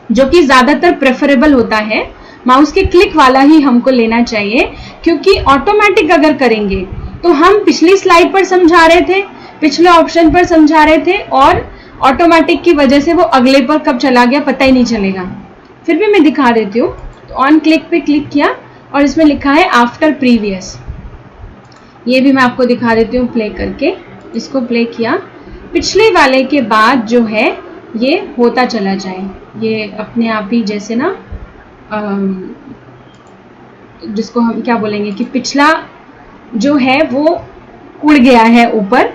जो कि ज्यादातर प्रेफरेबल होता है। माउस के क्लिक वाला ही हमको लेना चाहिए, क्योंकि ऑटोमेटिक अगर करेंगे तो हम पिछली स्लाइड पर समझा रहे थे, पिछले ऑप्शन पर समझा रहे थे, और ऑटोमेटिक की वजह से वो अगले पर कब चला गया पता ही नहीं चलेगा। फिर भी मैं दिखा देती हूँ। तो ऑन क्लिक पे क्लिक किया और इसमें लिखा है आफ्टर प्रीवियस, ये भी मैं आपको दिखा देती हूँ प्ले करके। इसको प्ले किया, पिछले वाले के बाद जो है ये होता चला जाए, ये अपने आप ही जैसे ना जिसको हम क्या बोलेंगे कि पिछला जो है वो उड़ गया है ऊपर,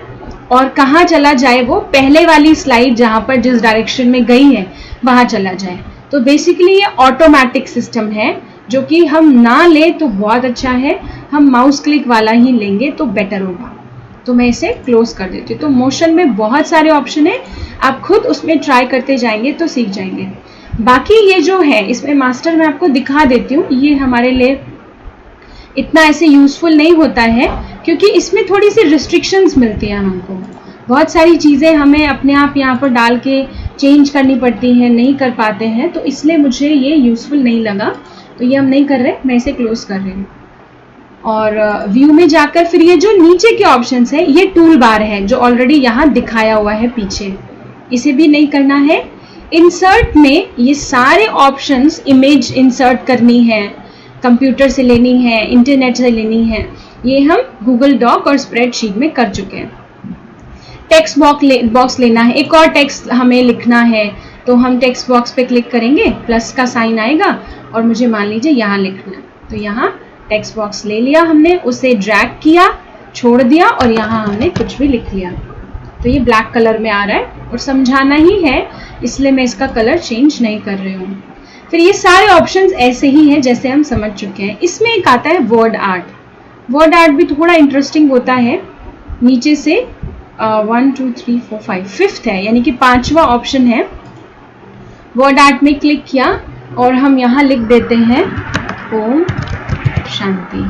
और कहाँ चला जाए वो पहले वाली स्लाइड जहाँ पर जिस डायरेक्शन में गई है वहाँ चला जाए। तो बेसिकली ये ऑटोमेटिक सिस्टम है, जो कि हम ना ले तो बहुत अच्छा है, हम माउस क्लिक वाला ही लेंगे तो बेटर होगा। तो मैं इसे क्लोज कर देती हूँ। तो मोशन में बहुत सारे ऑप्शन है, आप खुद उसमें ट्राई करते जाएंगे तो सीख जाएंगे। बाकी ये जो है इसमें मास्टर मैं आपको दिखा देती हूँ। ये हमारे लिए इतना ऐसे यूज़फुल नहीं होता है, क्योंकि इसमें थोड़ी सी रिस्ट्रिक्शंस मिलती हैं हमको। बहुत सारी चीज़ें हमें अपने आप यहाँ पर डाल के चेंज करनी पड़ती हैं, नहीं कर पाते हैं, तो इसलिए मुझे ये यूज़फुल नहीं लगा, तो ये हम नहीं कर रहे, मैं इसे क्लोज कर रही हूँ। और व्यू में जाकर फिर ये जो नीचे के ऑप्शंस है, ये टूल बार है जो ऑलरेडी यहाँ दिखाया हुआ है पीछे, इसे भी नहीं करना है। इंसर्ट में ये सारे ऑप्शंस, इमेज इंसर्ट करनी है, कंप्यूटर से लेनी है, इंटरनेट से लेनी है, ये हम गूगल डॉक और स्प्रेडशीट में कर चुके हैं। टेक्स्ट बॉक्स लेना है, एक और टेक्स्ट हमें लिखना है, तो हम टेक्स्ट बॉक्स पे क्लिक करेंगे, प्लस का साइन आएगा और मुझे मान लीजिए यहाँ लिखना है, तो यहाँ टेक्स्ट बॉक्स ले लिया हमने, उसे ड्रैग किया, छोड़ दिया और यहाँ हमने कुछ भी लिख लिया, तो ये ब्लैक कलर में आ रहा है और समझाना ही है, इसलिए मैं इसका कलर चेंज नहीं कर रही हूँ। फिर ये सारे ऑप्शंस ऐसे ही हैं जैसे हम समझ चुके हैं। इसमें एक आता है वर्ड आर्ट। वर्ड आर्ट भी थोड़ा इंटरेस्टिंग होता है। नीचे से 1 2 3 4 5 फिफ्थ है, यानी कि 5वां ऑप्शन है। वर्ड आर्ट में क्लिक किया और हम यहाँ लिख देते हैं ओम शांति,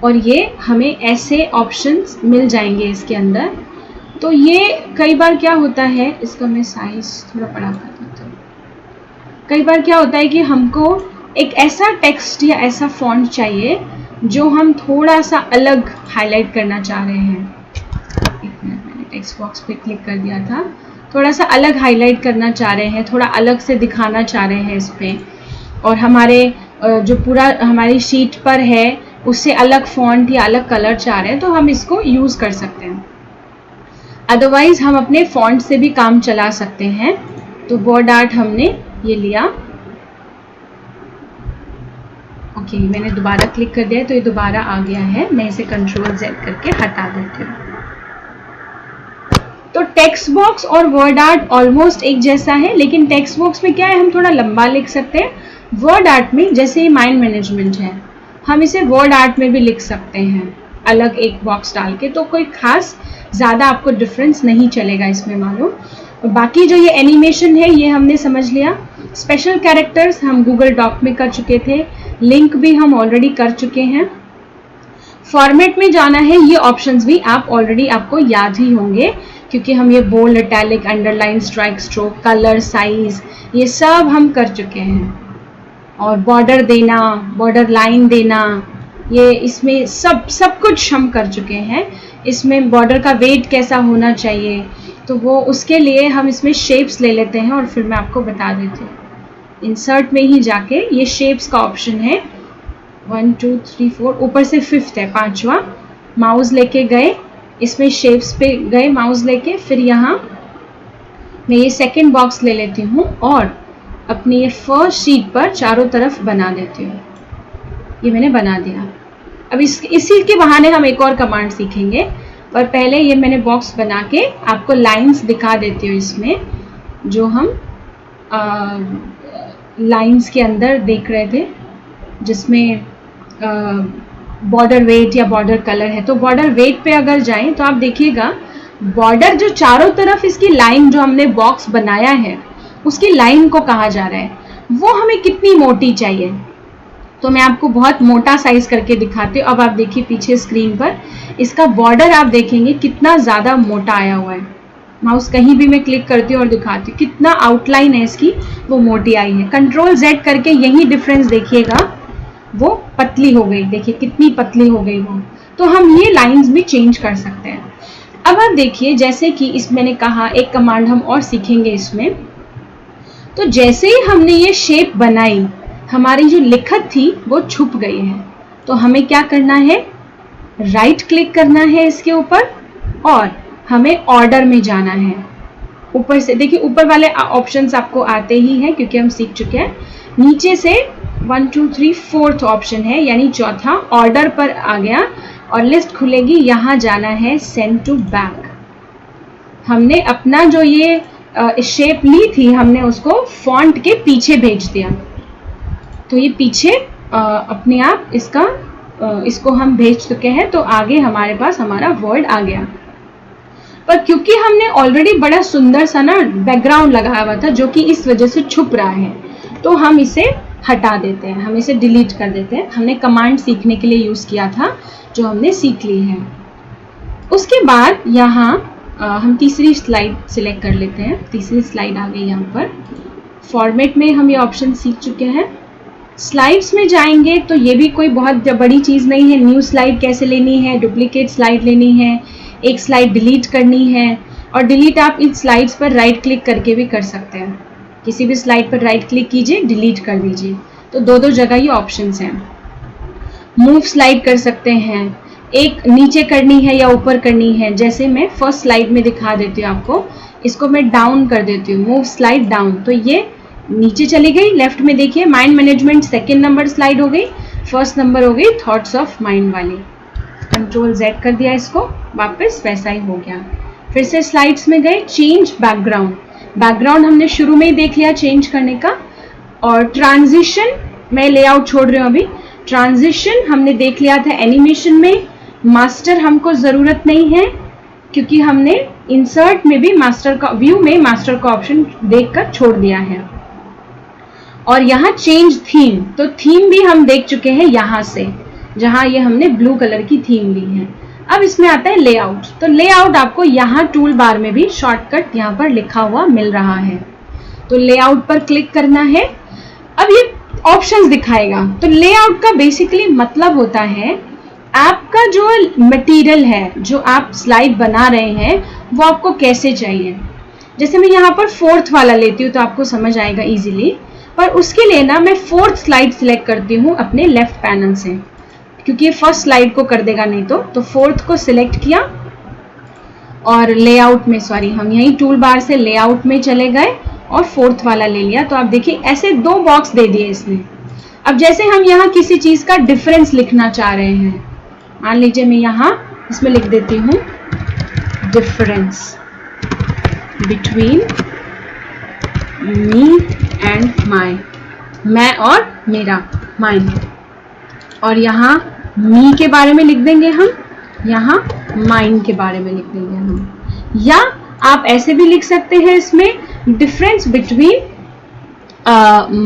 और ये हमें ऐसे ऑप्शंस मिल जाएंगे इसके अंदर। तो ये कई बार क्या होता है, इसका मैं साइज थोड़ा बड़ा कर देता हूँ। कई बार क्या होता है कि हमको एक ऐसा टेक्स्ट या ऐसा फॉन्ट चाहिए जो हम थोड़ा सा अलग हाईलाइट करना चाह रहे हैं। एक मिनट, मैंने टेक्स्ट बॉक्स पे क्लिक कर दिया था। थोड़ा सा अलग हाईलाइट करना चाह रहे हैं, थोड़ा अलग से दिखाना चाह रहे हैं इस पे, और हमारे जो पूरा हमारी शीट पर है उससे अलग फॉन्ट या अलग कलर चाह रहे हैं, तो हम इसको यूज़ कर सकते हैं। अदरवाइज हम अपने फॉन्ट से भी काम चला सकते हैं। तो वर्ड आर्ट हमने ये लिया, ओके, मैंने दोबारा क्लिक कर दिया तो ये दोबारा आ गया है। मैं इसे Ctrl Z करके हटा देती हूँ। तो टेक्स्ट बॉक्स और वर्ड आर्ट ऑलमोस्ट एक जैसा है, लेकिन टेक्स्ट बॉक्स में क्या है, हम थोड़ा लंबा लिख सकते हैं। वर्ड आर्ट में जैसे ये माइंड मैनेजमेंट है, हम इसे वर्ड आर्ट में भी लिख सकते हैं अलग एक बॉक्स डाल के, तो कोई खास ज़्यादा आपको डिफरेंस नहीं चलेगा इसमें मालूम। और बाकी जो ये एनिमेशन है ये हमने समझ लिया। स्पेशल कैरेक्टर्स हम गूगल डॉक में कर चुके थे, लिंक भी हम ऑलरेडी कर चुके हैं। फॉर्मेट में जाना है, ये ऑप्शंस भी आप ऑलरेडी आपको याद ही होंगे, क्योंकि हम ये bold, italic, underline, strike, stroke, colour, size, ये सब हम कर चुके हैं। और बॉर्डर देना, बॉर्डर लाइन देना, ये इसमें सब कुछ हम कर चुके हैं। इसमें बॉर्डर का वेट कैसा होना चाहिए, तो वो उसके लिए हम इसमें शेप्स ले लेते हैं और फिर मैं आपको बता देती हूँ। इंसर्ट में ही जाके ये शेप्स का ऑप्शन है, 1 2 3 4, ऊपर से फिफ्थ है, 5वां। माउस लेके गए, इसमें शेप्स पे गए माउस लेके, फिर यहाँ मैं ये सेकंड बॉक्स ले लेती हूँ और अपनी ये फर्स्ट शीट पर चारों तरफ बना देती हूँ। ये मैंने बना दिया। अब इसी के बहाने हम एक और कमांड सीखेंगे, पर पहले ये मैंने बॉक्स बना के आपको लाइंस दिखा देती हूँ इसमें, जो हम लाइंस के अंदर देख रहे थे, जिसमें बॉर्डर वेट या बॉर्डर कलर है। तो बॉर्डर वेट पे अगर जाएं तो आप देखिएगा बॉर्डर जो चारों तरफ इसकी लाइन जो हमने बॉक्स बनाया है उसकी लाइन को कहा जा रहा है, वो हमें कितनी मोटी चाहिए। तो मैं आपको बहुत मोटा साइज करके दिखाती हूँ। अब आप देखिए पीछे स्क्रीन पर इसका बॉर्डर आप देखेंगे कितना ज़्यादा मोटा आया हुआ है। माउस कहीं भी मैं क्लिक करती हूँ और दिखाती हूँ कितना आउटलाइन है इसकी, वो मोटी आई है। Ctrl Z करके यही डिफरेंस देखिएगा, वो पतली हो गई, देखिए कितनी पतली हो गई वो। तो हम ये लाइंस भी चेंज कर सकते हैं। अब आप देखिए, जैसे कि इस मैंने कहा एक कमांड हम और सीखेंगे इसमें। तो जैसे ही हमने ये शेप बनाई, हमारी जो लिखत थी वो छुप गई है। तो हमें क्या करना है, राइट क्लिक करना है इसके ऊपर और हमें ऑर्डर में जाना है। ऊपर से देखिए, ऊपर वाले ऑप्शंस आपको आते ही हैं क्योंकि हम सीख चुके हैं। नीचे से 1 2 3 4th ऑप्शन है, यानी चौथा, ऑर्डर पर आ गया और लिस्ट खुलेगी। यहाँ जाना है सेंड टू बैक। हमने अपना जो ये शेप ली थी, हमने उसको फॉन्ट के पीछे भेज दिया। तो ये पीछे अपने आप इसको हम भेज चुके हैं। तो आगे हमारे पास हमारा वर्ड आ गया। पर क्योंकि हमने ऑलरेडी बड़ा सुंदर सा ना बैकग्राउंड लगाया हुआ था, जो कि इस वजह से छुप रहा है, तो हम इसे हटा देते हैं, हम इसे डिलीट कर देते हैं। हमने कमांड सीखने के लिए यूज़ किया था, जो हमने सीख ली है। उसके बाद यहाँ हम तीसरी स्लाइड सिलेक्ट कर लेते हैं। तीसरी स्लाइड आ गई यहाँ पर। फॉर्मेट में हम ये ऑप्शन सीख चुके हैं। स्लाइड्स में जाएंगे तो ये भी कोई बहुत बड़ी चीज़ नहीं है। न्यू स्लाइड कैसे लेनी है, डुप्लीकेट स्लाइड लेनी है, एक स्लाइड डिलीट करनी है, और डिलीट आप इन स्लाइड्स पर राइट क्लिक करके भी कर सकते हैं। किसी भी स्लाइड पर राइट क्लिक कीजिए, डिलीट कर दीजिए। तो दो जगह ये ऑप्शंस हैं। मूव स्लाइड कर सकते हैं, एक नीचे करनी है या ऊपर करनी है। जैसे मैं फर्स्ट स्लाइड में दिखा देती हूँ आपको, इसको मैं डाउन कर देती हूँ, मूव स्लाइड डाउन, तो ये नीचे चली गई। लेफ्ट में देखिए mind management second number slide हो गई, फर्स्ट नंबर हो गई थॉट्स ऑफ माइंड वाली। कंट्रोल Z कर दिया इसको, वापस वैसा ही हो गया। फिर से स्लाइड्स में गए, चेंज बैकग्राउंड। बैकग्राउंड हमने शुरू में ही देख लिया चेंज करने का। और ट्रांजिशन, मैं लेआउट छोड़ रही हूँ अभी। ट्रांजिशन हमने देख लिया था एनिमेशन में। मास्टर हमको ज़रूरत नहीं है, क्योंकि हमने इंसर्ट में भी मास्टर का, व्यू में मास्टर का ऑप्शन देखकर छोड़ दिया है। और यहाँ चेंज थीम, तो थीम भी हम देख चुके हैं यहाँ से, जहाँ ये हमने ब्लू कलर की थीम ली है। अब इसमें आता है लेआउट। तो लेआउट आपको यहाँ टूल बार में भी शॉर्टकट यहाँ पर लिखा हुआ मिल रहा है। तो लेआउट पर क्लिक करना है। अब ये ऑप्शंस दिखाएगा। तो लेआउट का बेसिकली मतलब होता है आपका जो मटेरियल है, जो आप स्लाइड बना रहे हैं, वो आपको कैसे चाहिए। जैसे मैं यहाँ पर फोर्थ वाला लेती हूँ तो आपको समझ आएगा इजीली, पर उसके लिए ना मैं फोर्थ स्लाइड सिलेक्ट करती हूँ अपने लेफ्ट पैनल से, क्योंकि ये फर्स्ट स्लाइड को कर देगा नहीं तो फोर्थ को सिलेक्ट किया और लेआउट में, सॉरी, हम यहीं टूल बार से लेआउट में चले गए और फोर्थ वाला ले लिया। तो आप देखिए ऐसे 2 बॉक्स दे दिए इसने। अब जैसे हम यहाँ किसी चीज़ का डिफरेंस लिखना चाह रहे हैं, मान लीजिए मैं यहाँ इसमें लिख देती हूँ difference between me and my, मैं और मेरा, माइन। और यहाँ मी के बारे में लिख देंगे हम, यहाँ माइन के बारे में लिख देंगे हम। या आप ऐसे भी लिख सकते हैं इसमें difference between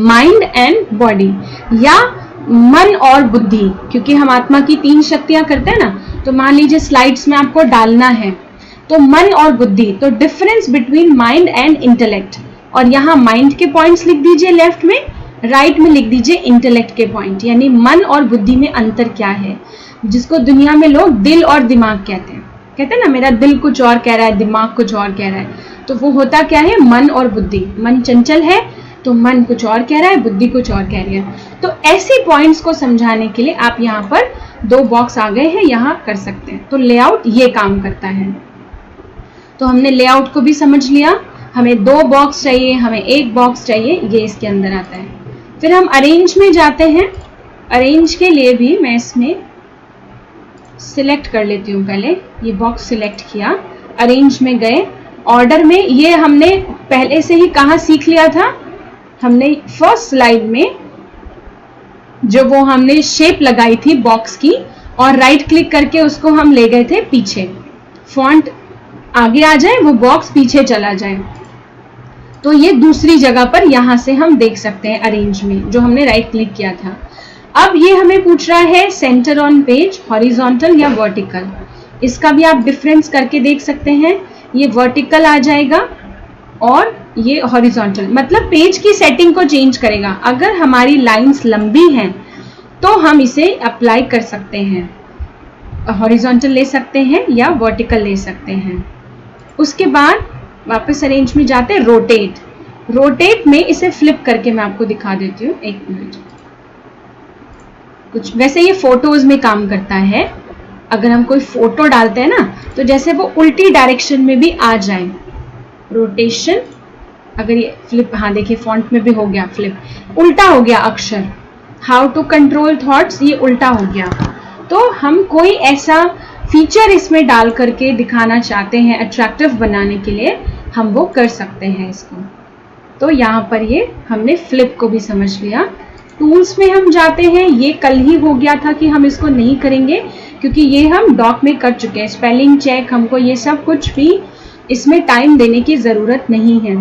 mind and body, या मन और बुद्धि, क्योंकि हम आत्मा की 3 शक्तियां करते हैं ना। तो मान लीजिए स्लाइड्स में आपको डालना है तो मन और बुद्धि, तो difference between mind and intellect. और यहाँ माइंड के पॉइंट्स लिख दीजिए लेफ्ट में, राइट में लिख दीजिए इंटेलेक्ट के पॉइंट, यानी मन और बुद्धि में अंतर क्या है, जिसको दुनिया में लोग दिल और दिमाग कहते हैं ना, मेरा दिल कुछ और कह रहा है, दिमाग कुछ और कह रहा है। तो वो होता क्या है, मन और बुद्धि। मन चंचल है तो मन कुछ और कह रहा है, बुद्धि कुछ और कह रही है। तो ऐसे पॉइंट्स को समझाने के लिए आप यहाँ पर 2 बॉक्स आ गए हैं, यहाँ कर सकते हैं। तो लेआउट ये काम करता है। तो हमने लेआउट को भी समझ लिया। हमें 2 बॉक्स चाहिए, हमें 1 बॉक्स चाहिए, ये इसके अंदर आता है। फिर हम अरेंज में जाते हैं। अरेंज के लिए भी मैं इसमें सिलेक्ट कर लेती हूँ। पहले ये बॉक्स सिलेक्ट किया, अरेंज में गए, ऑर्डर में। ये हमने पहले से ही कहाँ सीख लिया था, हमने फर्स्ट स्लाइड में जो वो हमने शेप लगाई थी बॉक्स की, और राइट क्लिक करके उसको हम ले गए थे पीछे। फॉन्ट आगे आ जाए, वो बॉक्स पीछे चला जाए। तो ये दूसरी जगह पर यहाँ से हम देख सकते हैं अरेंज में, जो हमने राइट क्लिक किया था। अब ये हमें पूछ रहा है सेंटर ऑन पेज, हॉरिजॉन्टल या वर्टिकल। इसका भी आप डिफरेंस करके देख सकते हैं। ये वर्टिकल आ जाएगा और ये हॉरिजॉन्टल, मतलब पेज की सेटिंग को चेंज करेगा। अगर हमारी लाइंस लंबी हैं तो हम इसे अप्लाई कर सकते हैं, हॉरिजॉन्टल ले सकते हैं या वर्टिकल ले सकते हैं। उसके बाद वापस अरेंज में जाते हैं, रोटेट। रोटेट में इसे फ्लिप करके मैं आपको दिखा देती हूँ, 1 मिनट। कुछ वैसे ये फोटोज में काम करता है। अगर हम कोई फोटो डालते हैं ना, तो जैसे वो उल्टी डायरेक्शन में भी आ जाए, रोटेशन। अगर ये फ्लिप, हाँ देखिए फॉन्ट में भी हो गया फ्लिप, उल्टा हो गया अक्षर। हाउ टू कंट्रोल थॉट्स, ये उल्टा हो गया। तो हम कोई ऐसा फीचर इसमें डाल करके दिखाना चाहते हैं, अट्रैक्टिव बनाने के लिए, हम वो कर सकते हैं इसको। तो यहाँ पर ये हमने फ्लिप को भी समझ लिया। टूल्स में हम जाते हैं। ये कल ही हो गया था कि हम इसको नहीं करेंगे, क्योंकि ये हम डॉक में कर चुके हैं। स्पेलिंग चेक, हमको ये सब कुछ भी इसमें टाइम देने की ज़रूरत नहीं है।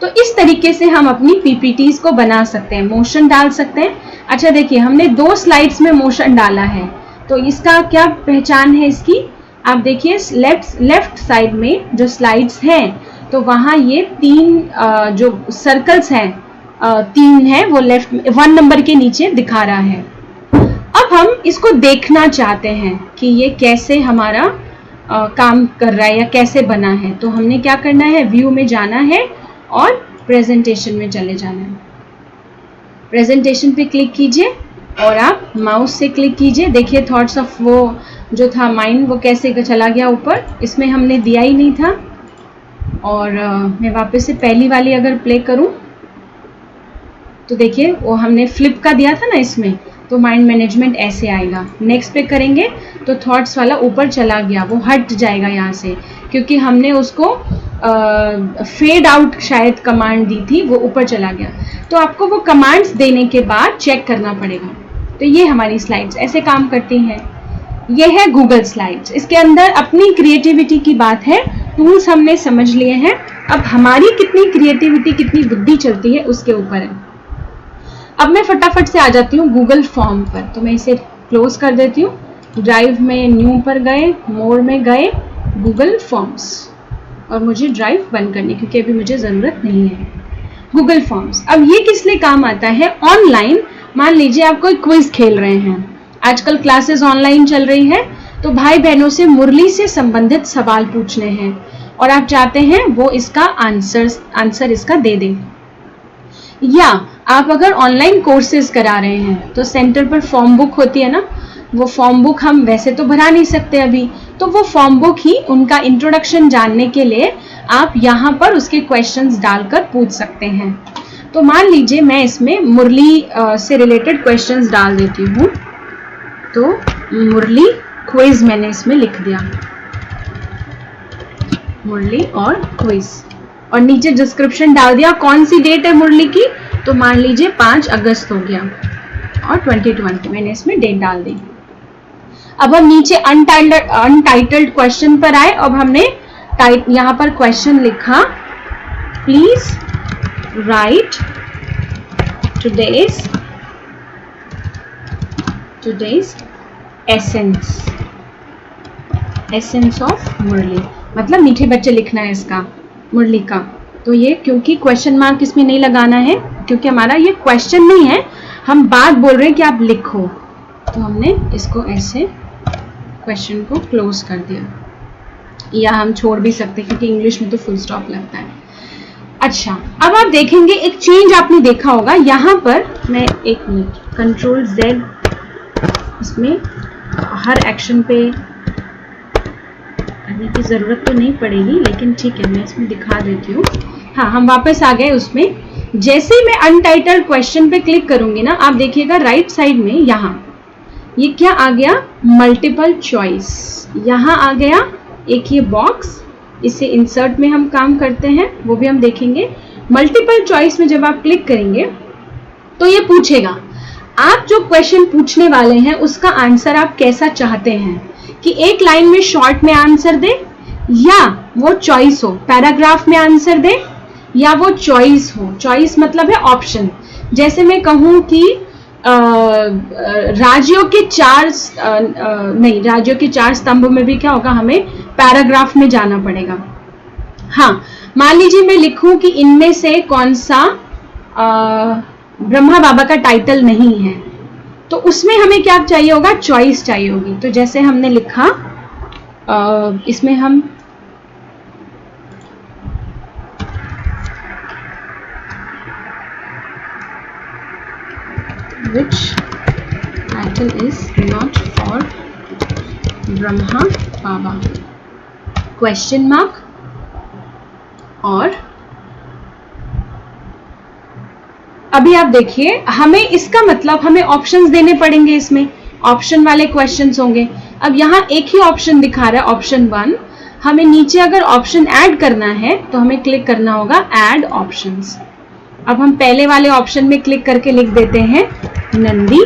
तो इस तरीके से हम अपनी पीपीटीज को बना सकते हैं, मोशन डाल सकते हैं। अच्छा देखिए, हमने 2 स्लाइड्स में मोशन डाला है, तो इसका क्या पहचान है इसकी, आप देखिए लेफ्ट साइड में जो स्लाइड्स हैं तो वहां ये 3 जो सर्कल्स हैं 3 है, वो लेफ्ट 1 नंबर के नीचे दिखा रहा है। अब हम इसको देखना चाहते हैं कि ये कैसे हमारा काम कर रहा है या कैसे बना है। तो हमने क्या करना है, व्यू में जाना है और प्रेजेंटेशन में चले जाना है। प्रेजेंटेशन पे क्लिक कीजिए और आप माउस से क्लिक कीजिए। देखिए थॉट्स ऑफ वो जो था माइंड, वो कैसे चला गया ऊपर, इसमें हमने दिया ही नहीं था। और मैं वापस से पहली वाली अगर प्ले करूं तो देखिए वो हमने फ्लिप का दिया था ना इसमें, तो माइंड मैनेजमेंट ऐसे आएगा। नेक्स्ट पे करेंगे तो थॉट्स वाला ऊपर चला गया, वो हट जाएगा यहाँ से, क्योंकि हमने उसको फेड आउट शायद कमांड दी थी, वो ऊपर चला गया। तो आपको वो कमांड्स देने के बाद चेक करना पड़ेगा। तो ये हमारी स्लाइड्स ऐसे काम करती हैं। ये है गूगल स्लाइड्स, इसके अंदर अपनी क्रिएटिविटी की बात है। टूल्स हमने समझ लिए हैं, अब हमारी कितनी क्रिएटिविटी, कितनी बुद्धि चलती है उसके ऊपर है। अब मैं फटाफट से आ जाती हूँ गूगल फॉर्म पर, तो मैं इसे क्लोज कर देती हूँ। ड्राइव में न्यू पर गए, मोर में गए, गूगल फॉर्म्स, और मुझे ड्राइव बंद करनी क्योंकि अभी मुझे ज़रूरत नहीं है। गूगल फॉर्म्स, अब ये किस लिए काम आता है, ऑनलाइन मान लीजिए आप कोई क्विज खेल रहे हैं, आजकल क्लासेस ऑनलाइन चल रही है, तो भाई बहनों से मुरली से संबंधित सवाल पूछने हैं और आप चाहते हैं वो इसका आंसर इसका दे दें। या आप अगर ऑनलाइन कोर्सेज करा रहे हैं तो सेंटर पर फॉर्म बुक होती है ना, वो फॉर्म बुक हम वैसे तो भरा नहीं सकते अभी, तो वो फॉर्म बुक ही उनका इंट्रोडक्शन जानने के लिए आप यहाँ पर उसके क्वेश्चंस डालकर पूछ सकते हैं। तो मान लीजिए मैं इसमें मुरली से रिलेटेड क्वेश्चंस डाल देती हूँ, तो मुरली क्विज मैंने इसमें लिख दिया, मुरली और क्विज, और नीचे डिस्क्रिप्शन डाल दिया कौन सी डेट है मुरली की, तो मान लीजिए 5 अगस्त हो गया और 2020 मैंने इसमें डेट डाल दी। अब हम नीचे अनटाइटल्ड क्वेश्चन पर आए। अब हमने यहाँ पर क्वेश्चन लिखा, please write today's essence of Murli, मतलब मीठे बच्चे लिखना है इसका मुरली का। तो ये क्योंकि क्वेश्चन मार्क इसमें नहीं लगाना है, क्योंकि हमारा ये क्वेश्चन नहीं है, हम बात बोल रहे हैं कि आप लिखो, तो हमने इसको ऐसे क्वेश्चन को क्लोज कर दिया, या हम छोड़ भी सकते हैं क्योंकि इंग्लिश में तो फुल स्टॉप लगता है। अच्छा, अब आप देखेंगे एक चेंज आपने देखा होगा, यहाँ पर मैं एक मिनट Ctrl Z, इसमें हर एक्शन पे करने की जरूरत तो नहीं पड़ेगी, लेकिन ठीक है मैं इसमें दिखा देती हूँ। हाँ, हम वापस आ गए उसमें। जैसे ही मैं अनटाइटल्ड क्वेश्चन पे क्लिक करूंगी ना, आप देखिएगा राइट साइड में यहाँ ये क्या आ गया, मल्टीपल चॉइस, यहाँ आ गया एक ये बॉक्स, इसे इंसर्ट में हम काम करते हैं, वो भी हम देखेंगे। मल्टीपल चॉइस में जब आप क्लिक करेंगे तो ये पूछेगा आप जो क्वेश्चन पूछने वाले हैं उसका आंसर आप कैसा चाहते हैं, कि एक लाइन में शॉर्ट में आंसर दे, या वो चॉइस हो, पैराग्राफ में आंसर दे, या वो चॉइस हो। चॉइस मतलब है ऑप्शन। जैसे मैं कहूं कि राज्यों के 4 स्तंभ में भी क्या होगा, हमें पैराग्राफ में जाना पड़ेगा। हाँ, मान लीजिए मैं लिखूं कि इनमें से कौन सा ब्रह्मा बाबा का टाइटल नहीं है, तो उसमें हमें क्या चाहिए होगा, चॉइस चाहिए होगी। तो जैसे हमने लिखा इसमें हम which title is not for Brahma Baba, question mark, और अभी आप देखिए हमें इसका मतलब हमें ऑप्शंस देने पड़ेंगे, इसमें ऑप्शन वाले क्वेश्चंस होंगे। अब यहाँ एक ही ऑप्शन दिखा रहा है, ऑप्शन 1। हमें नीचे अगर ऑप्शन ऐड करना है तो हमें क्लिक करना होगा ऐड ऑप्शंस। अब हम पहले वाले ऑप्शन में क्लिक करके लिख देते हैं नंदी,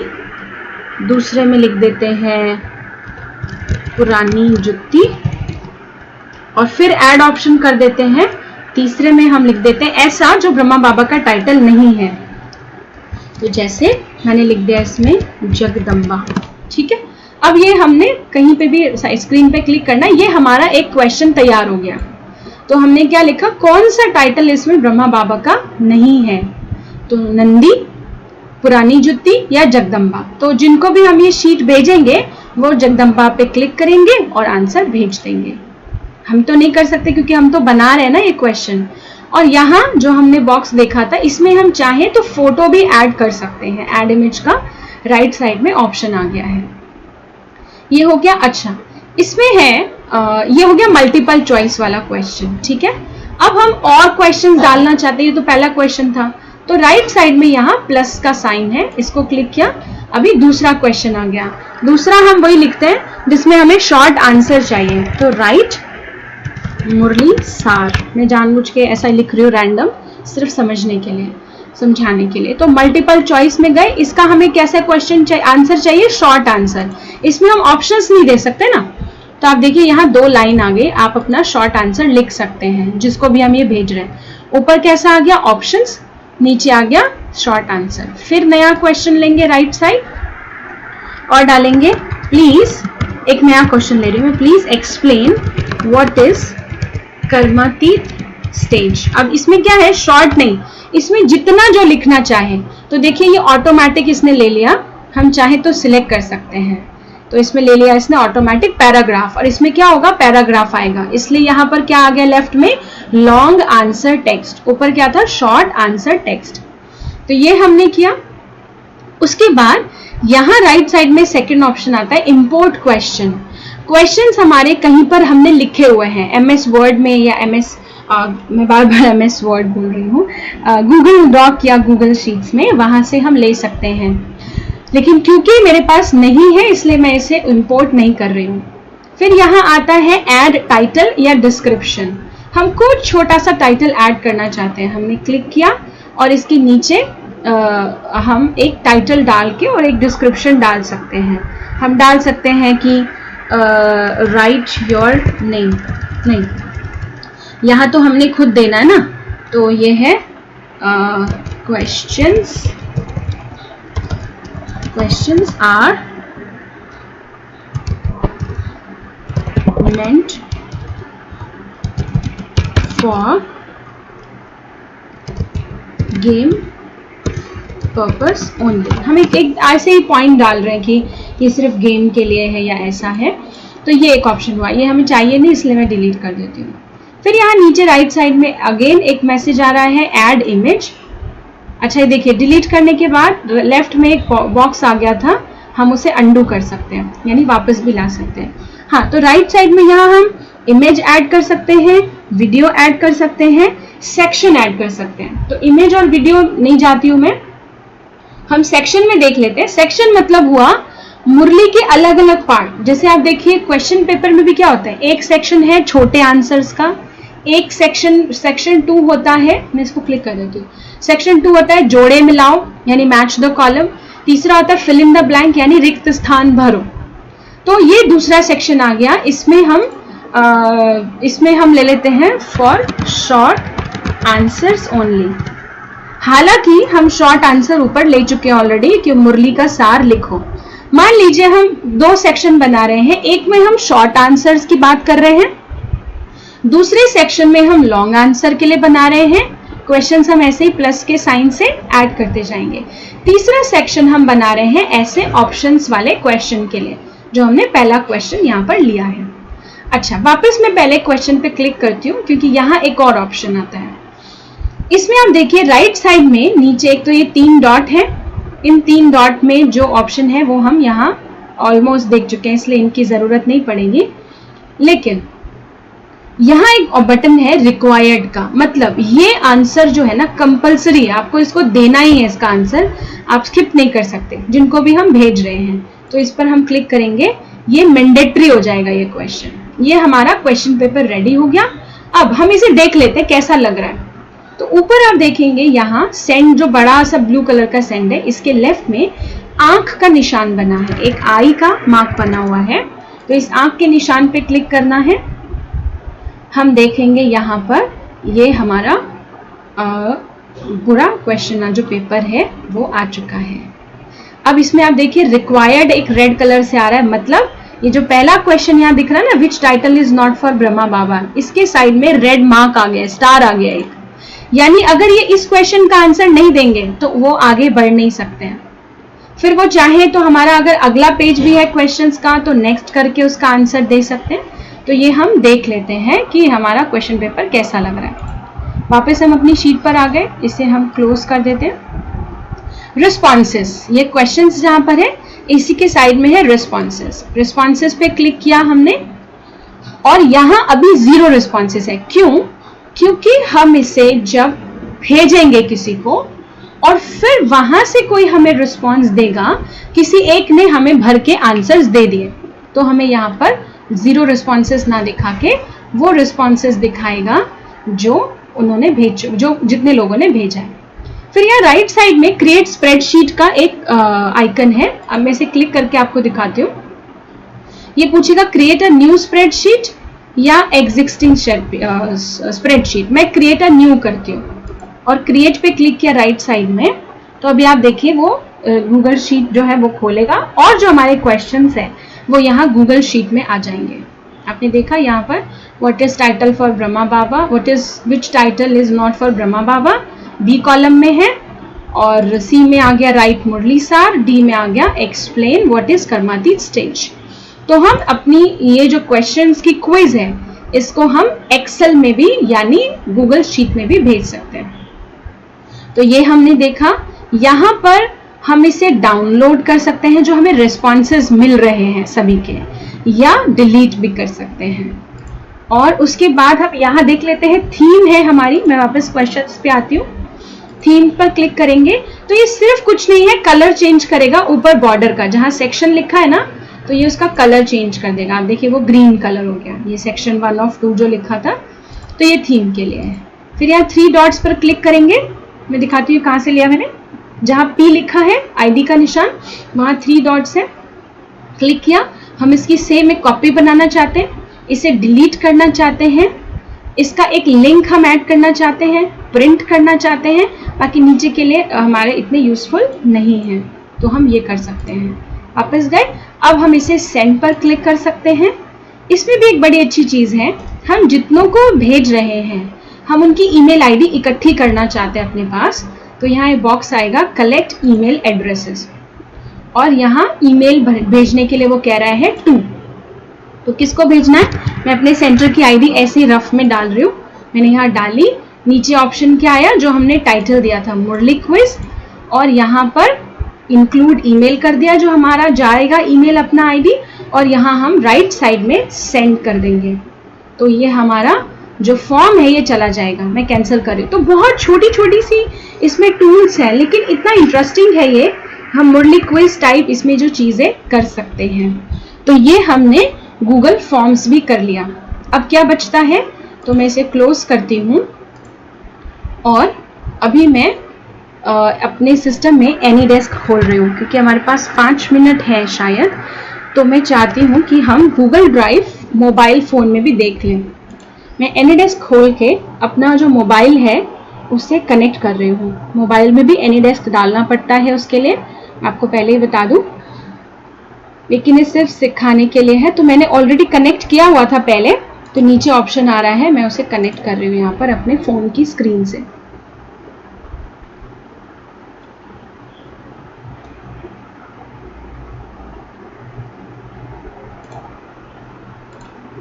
दूसरे में लिख देते हैं पुरानी जुत्ती, और फिर ऐड ऑप्शन कर देते हैं तीसरे में हम लिख देते हैं ऐसा जो ब्रह्मा बाबा का टाइटल नहीं है। तो जैसे मैंने लिख दिया इसमें जगदम्बा, ठीक है। अब ये हमने कहीं पे भी स्क्रीन पे क्लिक करना, ये हमारा एक क्वेश्चन तैयार हो गया। तो हमने क्या लिखा, कौन सा टाइटल इसमें ब्रह्मा बाबा का नहीं है? तो नंदी, पुरानी जुत्ती या जगदम्बा। तो जिनको भी हम ये शीट भेजेंगे वो जगदम्बा पे क्लिक करेंगे और आंसर भेज देंगे। हम तो नहीं कर सकते क्योंकि हम तो बना रहे हैं ना ये क्वेश्चन। और यहाँ जो हमने बॉक्स देखा था इसमें हम चाहें तो फोटो भी ऐड कर सकते हैं। ऐड इमेज का राइट साइड में ऑप्शन आ गया है। ये हो गया। अच्छा, इसमें है ये हो गया मल्टीपल चॉइस वाला क्वेश्चन, ठीक है। अब हम और क्वेश्चंस डालना चाहते हैं। ये तो पहला क्वेश्चन था, तो राइट साइड में यहाँ प्लस का साइन है, इसको क्लिक किया, अभी दूसरा क्वेश्चन आ गया। दूसरा हम वही लिखते हैं जिसमें हमें शॉर्ट आंसर चाहिए। तो राइट मुरली सार, मैं जानबूझ के ऐसा लिख रही हूँ रैंडम, सिर्फ समझने के लिए, समझाने के लिए। तो मल्टीपल चॉइस में गए, इसका हमें कैसा क्वेश्चन चाहिए, आंसर चाहिए शॉर्ट आंसर। इसमें हम ऑप्शंस नहीं दे सकते ना, तो आप देखिए यहाँ 2 लाइन आ गई, आप अपना शॉर्ट आंसर लिख सकते हैं जिसको भी हम ये भेज रहे हैं। ऊपर कैसा आ गया, ऑप्शंस, नीचे आ गया शॉर्ट आंसर। फिर नया क्वेश्चन लेंगे राइट साइड और डालेंगे प्लीज, एक नया क्वेश्चन ले रही हूँ मैं, प्लीज एक्सप्लेन व्हाट इज कर्मातीत स्टेज। अब इसमें क्या है, शॉर्ट नहीं, इसमें जितना जो लिखना चाहे। तो देखिए ये ऑटोमेटिक इसने ले लिया, हम चाहे तो सिलेक्ट कर सकते हैं। तो इसमें ले लिया इसने ऑटोमेटिक पैराग्राफ, और इसमें क्या होगा, पैराग्राफ आएगा। इसलिए यहाँ पर क्या आ गया लेफ्ट में, लॉन्ग आंसर टेक्स्ट, ऊपर क्या था, शॉर्ट आंसर टेक्स्ट। तो ये हमने किया। उसके बाद यहाँ राइट साइड में सेकंड ऑप्शन आता है इंपोर्ट क्वेश्चन। क्वेश्चंस हमारे कहीं पर हमने लिखे हुए हैं, एमएस वर्ड में या मैं बार बार एमएस वर्ड बोल रही हूँ, गूगल डॉक या गूगल शीट्स में, वहां से हम ले सकते हैं। लेकिन क्योंकि मेरे पास नहीं है इसलिए मैं इसे इंपोर्ट नहीं कर रही हूँ। फिर यहाँ आता है ऐड टाइटल या डिस्क्रिप्शन। हम कुछ छोटा सा टाइटल ऐड करना चाहते हैं, हमने क्लिक किया और इसके नीचे हम एक टाइटल डाल के और एक डिस्क्रिप्शन डाल सकते हैं। हम डाल सकते हैं कि राइट योर नेम, नहीं, यहाँ तो हमने खुद देना है ना, तो ये है questions are meant for game purpose only। हम एक ऐसे ही पॉइंट डाल रहे हैं कि ये सिर्फ गेम के लिए है या ऐसा है। तो ये एक ऑप्शन हुआ, ये हमें चाहिए नहीं इसलिए मैं डिलीट कर देती हूँ। फिर यहाँ नीचे राइट साइड में अगेन एक मैसेज आ रहा है ऐड इमेज। अच्छा ये देखिए, डिलीट करने के बाद लेफ्ट में एक बॉक्स आ गया था, हम उसे अंडू कर सकते हैं, यानी वापस भी ला सकते हैं। हाँ, तो राइट साइड में यहाँ हम इमेज ऐड कर सकते हैं, वीडियो ऐड कर सकते हैं, सेक्शन ऐड कर सकते हैं। तो इमेज और वीडियो नहीं जाती हूँ मैं, हम सेक्शन में देख लेते हैं। सेक्शन मतलब हुआ मुरली के अलग अलग पार्ट। जैसे आप देखिए क्वेश्चन पेपर में भी क्या होता है, एक सेक्शन है छोटे आंसर्स का, एक सेक्शन 2 होता है, मैं इसको क्लिक कर देती हूँ, सेक्शन 2 होता है जोड़े मिलाओ यानी मैच द कॉलम। तीसरा होता है फिल इन द ब्लैंक यानी रिक्त स्थान भरो। तो ये दूसरा सेक्शन आ गया। इसमें हम ले लेते हैं फॉर शॉर्ट आंसर्स ओनली। हालांकि हम शॉर्ट आंसर ऊपर ले चुके हैं ऑलरेडी कि मुरली का सार लिखो। मान लीजिए हम 2 सेक्शन बना रहे हैं, एक में हम शॉर्ट आंसर्स की बात कर रहे हैं, दूसरे सेक्शन में हम लॉन्ग आंसर के लिए बना रहे हैं। क्वेश्चंस हम ऐसे ही प्लस के साइन से ऐड करते जाएंगे। तीसरा सेक्शन हम बना रहे हैं ऐसे ऑप्शंस वाले क्वेश्चन के लिए, जो हमने पहला क्वेश्चन यहाँ पर लिया है। अच्छा, वापस मैं पहले क्वेश्चन पे क्लिक करती हूँ क्योंकि यहाँ एक और ऑप्शन आता है। इसमें आप देखिए राइट साइड में नीचे एक तो ये 3 डॉट है, इन 3 डॉट में जो ऑप्शन है वो हम यहाँ ऑलमोस्ट देख चुके हैं, इसलिए इनकी जरूरत नहीं पड़ेगी। लेकिन यहाँ एक बटन है रिक्वायर्ड का, मतलब ये आंसर जो है ना कंपलसरी है, आपको इसको देना ही है इसका आंसर, आप स्किप नहीं कर सकते जिनको भी हम भेज रहे हैं। तो इस पर हम क्लिक करेंगे, ये मैंडेटरी हो जाएगा ये क्वेश्चन। ये हमारा क्वेश्चन पेपर रेडी हो गया। अब हम इसे देख लेते हैं कैसा लग रहा है। तो ऊपर आप देखेंगे यहाँ सेंड, जो बड़ा सा ब्लू कलर का सेंड है, इसके लेफ्ट में आंख का निशान बना है, एक आई का मार्क बना हुआ है। तो इस आंख के निशान पे क्लिक करना है। हम देखेंगे यहाँ पर ये हमारा पूरा क्वेश्चन जो पेपर है वो आ चुका है। अब इसमें आप देखिए रिक्वायर्ड एक रेड कलर से आ रहा है, मतलब ये जो पहला क्वेश्चन यहाँ दिख रहा है ना, which title is not for Brahma Baba, इसके साइड में रेड मार्क आ गया, स्टार आ गया एक, यानी अगर ये इस क्वेश्चन का आंसर नहीं देंगे तो वो आगे बढ़ नहीं सकते हैं। फिर वो चाहे तो हमारा अगर अगला पेज भी है क्वेश्चंस का तो नेक्स्ट करके उसका आंसर दे सकते हैं। तो ये हम देख लेते हैं कि हमारा क्वेश्चन पेपर कैसा लग रहा है। वापस हम अपनी शीट पर आ गए, इसे हम क्लोज कर देते हैं। रिस्पॉन्सेस, ये क्वेश्चंस जहां पर है इसी के साइड में है रिस्पॉन्सेस। रिस्पॉन्सेस पे क्लिक किया हमने और यहां अभी 0 रिस्पॉन्सेस है। क्यों? क्योंकि हम इसे जब भेजेंगे किसी को और फिर वहां से कोई हमें रिस्पॉन्स देगा, किसी एक ने हमें भर के आंसर्स दे दिए, तो हमें यहाँ पर 0 रिस्पॉन्सेस ना दिखा के वो रिस्पॉन्सेस दिखाएगा जो उन्होंने जो जितने लोगों ने भेजा है। फिर यहाँ राइट साइड में क्रिएट स्प्रेडशीट का एक आइकन है। अब मैं इसे क्लिक करके आपको दिखाती हूँ। ये पूछेगा क्रिएट अ न्यू स्प्रेडशीट या एग्जिस्टिंग स्प्रेडशीट। मैं क्रिएट अ न्यू करती हूँ और क्रिएट पे क्लिक किया राइट साइड में, तो अभी आप देखिए वो गूगल शीट जो है वो खोलेगा और जो हमारे क्वेश्चंस है वो यहाँ गूगल शीट में आ जाएंगे। आपने देखा यहाँ पर what is title for Brahma Baba, what is which title is not for Brahma Baba, B column में है, और सी में आ गया राइट मुरली सार, डी में आ गया एक्सप्लेन व्हाट इज कर्मातीत स्टेज। तो हम अपनी ये जो क्वेश्चंस की क्विज है इसको हम एक्सेल में भी यानी गूगल शीट में भी भेज सकते हैं। तो ये हमने देखा। यहाँ पर हम इसे डाउनलोड कर सकते हैं जो हमें रिस्पॉन्सेज मिल रहे हैं सभी के, या डिलीट भी कर सकते हैं। और उसके बाद हम यहाँ देख लेते हैं थीम है हमारी। मैं वापस क्वेश्चंस पे आती हूँ। थीम पर क्लिक करेंगे तो ये सिर्फ कुछ नहीं है, कलर चेंज करेगा ऊपर बॉर्डर का, जहाँ सेक्शन लिखा है ना तो ये उसका कलर चेंज कर देगा। आप देखिए वो ग्रीन कलर हो गया, ये सेक्शन 1 of 2 जो लिखा था, तो ये थीम के लिए है। फिर यहाँ 3 डॉट्स पर क्लिक करेंगे। मैं दिखाती हूँ कहाँ से लिया मैंने, जहाँ P लिखा है आईडी का निशान वहाँ 3 डॉट्स है। क्लिक किया। हम इसकी सेम एक कॉपी बनाना चाहते हैं, इसे डिलीट करना चाहते हैं, इसका एक लिंक हम ऐड करना चाहते हैं, प्रिंट करना चाहते हैं, बाकी नीचे के लिए हमारे इतने यूजफुल नहीं है, तो हम ये कर सकते हैं। वापस गए। अब हम इसे सेंड पर क्लिक कर सकते हैं। इसमें भी एक बड़ी अच्छी चीज़ है, हम जितनों को भेज रहे हैं हम उनकी ईमेल आईडी इकट्ठी करना चाहते हैं अपने पास, तो यहाँ एक बॉक्स आएगा कलेक्ट ईमेल एड्रेसेस, और यहाँ ईमेल भेजने के लिए वो कह रहा है 2। तो किसको भेजना है? मैं अपने सेंटर की आईडी ऐसे ही रफ में डाल रही हूँ। मैंने यहाँ डाली, नीचे ऑप्शन क्या आया जो हमने टाइटल दिया था मुरली क्विज, और यहाँ पर इंक्लूड ईमेल कर दिया जो हमारा जाएगा ईमेल अपना आईडी, और यहाँ हम राइट साइड में सेंड कर देंगे। तो ये हमारा जो फॉर्म है ये चला जाएगा। मैं कैंसिल कर रही हूँ। तो बहुत छोटी छोटी सी इसमें टूल्स हैं, लेकिन इतना इंटरेस्टिंग है ये, हम मुरली क्विज टाइप इसमें जो चीज़ें कर सकते हैं। तो ये हमने गूगल फॉर्म्स भी कर लिया। अब क्या बचता है, तो मैं इसे क्लोज करती हूँ और अभी मैं अपने सिस्टम में एनीडेस्क खोल रही हूँ, क्योंकि हमारे पास 5 मिनट है शायद, तो मैं चाहती हूँ कि हम गूगल ड्राइव मोबाइल फ़ोन में भी देख लें। मैं एनीडेस्क खोल के अपना जो मोबाइल है उससे कनेक्ट कर रही हूँ। मोबाइल में भी एनीडेस्क डालना पड़ता है, उसके लिए आपको पहले ही बता दूँ, लेकिन ये सिर्फ सिखाने के लिए है। तो मैंने ऑलरेडी कनेक्ट किया हुआ था पहले, तो नीचे ऑप्शन आ रहा है, मैं उसे कनेक्ट कर रही हूँ यहाँ पर अपने फ़ोन की स्क्रीन से।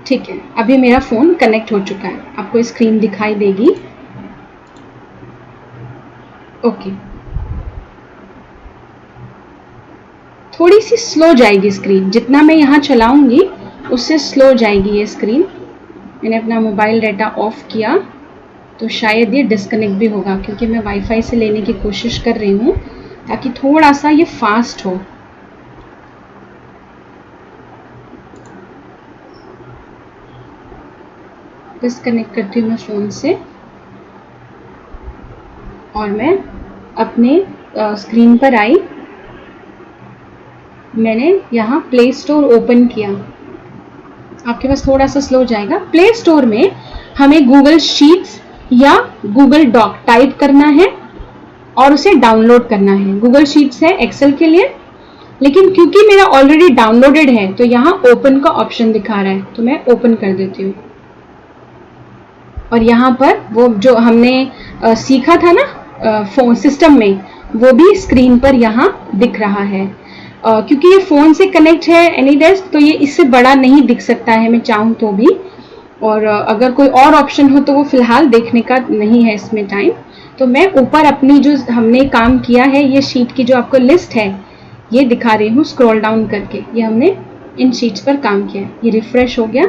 ठीक है, अभी मेरा फ़ोन कनेक्ट हो चुका है, आपको स्क्रीन दिखाई देगी। ओके, थोड़ी सी स्लो जाएगी स्क्रीन, जितना मैं यहाँ चलाऊंगी उससे स्लो जाएगी ये स्क्रीन। मैंने अपना मोबाइल डाटा ऑफ किया तो शायद ये डिस्कनेक्ट भी होगा, क्योंकि मैं वाईफाई से लेने की कोशिश कर रही हूँ ताकि थोड़ा सा ये फास्ट हो। डिस्कनेक्ट करती हूँ मैं फ़ोन से और मैं अपने स्क्रीन पर आई। मैंने यहाँ प्ले स्टोर ओपन किया। आपके पास थोड़ा सा स्लो जाएगा। प्ले स्टोर में हमें गूगल शीट्स या गूगल डॉक टाइप करना है और उसे डाउनलोड करना है। गूगल शीट्स है एक्सेल के लिए, लेकिन क्योंकि मेरा ऑलरेडी डाउनलोडेड है तो यहाँ ओपन का ऑप्शन दिखा रहा है, तो मैं ओपन कर देती हूँ। और यहाँ पर वो जो हमने सीखा था ना फोन सिस्टम में, वो भी स्क्रीन पर यहाँ दिख रहा है। क्योंकि ये फोन से कनेक्ट है एनीडेस्क, तो ये इससे बड़ा नहीं दिख सकता है मैं चाहूँ तो भी। और अगर कोई और ऑप्शन हो तो वो फिलहाल देखने का नहीं है इसमें टाइम। तो मैं ऊपर अपनी जो हमने काम किया है, ये शीट की जो आपको लिस्ट है ये दिखा रही हूँ स्क्रॉल डाउन करके। ये हमने इन शीट्स पर काम किया है। ये रिफ्रेश हो गया।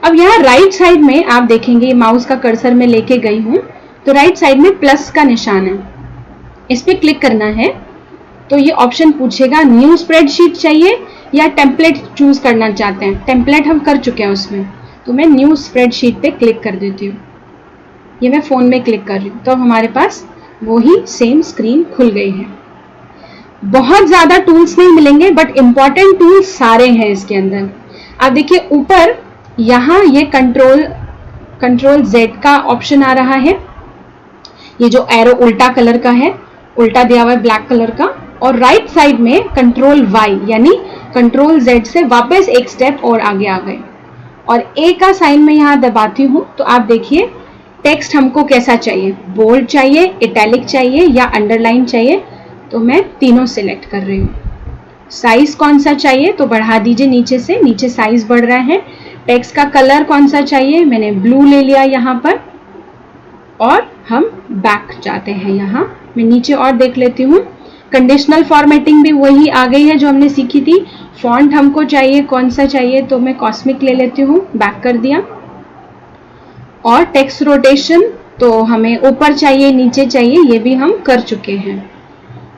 अब यहाँ राइट साइड में आप देखेंगे, माउस का कर्सर में लेके गई हूँ तो राइट साइड में प्लस का निशान है, इस पर क्लिक करना है। तो ये ऑप्शन पूछेगा न्यू स्प्रेडशीट चाहिए या टेम्पलेट चूज करना चाहते हैं। टेम्पलेट हम कर चुके हैं उसमें, तो मैं न्यू स्प्रेडशीट पे क्लिक कर देती हूँ। ये मैं फोन में क्लिक कर रही हूँ तो हमारे पास वही सेम स्क्रीन खुल गई है। बहुत ज्यादा टूल्स नहीं मिलेंगे बट इंपॉर्टेंट टूल्स सारे हैं इसके अंदर। आप देखिए ऊपर यहाँ ये कंट्रोल Z का ऑप्शन आ रहा है। ये जो एरो उल्टा कलर का है, उल्टा दिया हुआ है ब्लैक कलर का। और राइट साइड में कंट्रोल Y यानी कंट्रोल Z से वापस एक स्टेप और आगे आ गए। और A का साइन में यहाँ दबाती हूँ तो आप देखिए टेक्स्ट हमको कैसा चाहिए, बोल्ड चाहिए, इटैलिक चाहिए या अंडरलाइन चाहिए। तो मैं तीनों सिलेक्ट कर रही हूँ। साइज कौन सा चाहिए तो बढ़ा दीजिए नीचे से, नीचे साइज बढ़ रहा है। टेक्स्ट का कलर कौन सा चाहिए, मैंने ब्लू ले लिया यहाँ पर। और हम बैक जाते हैं, यहाँ मैं नीचे और देख लेती हूँ। कंडीशनल फॉर्मेटिंग भी वही आ गई है जो हमने सीखी थी। फॉन्ट हमको चाहिए कौन सा चाहिए तो मैं कॉस्मिक ले लेती हूँ, बैक कर दिया। और टेक्स्ट रोटेशन तो हमें ऊपर चाहिए नीचे चाहिए, ये भी हम कर चुके हैं।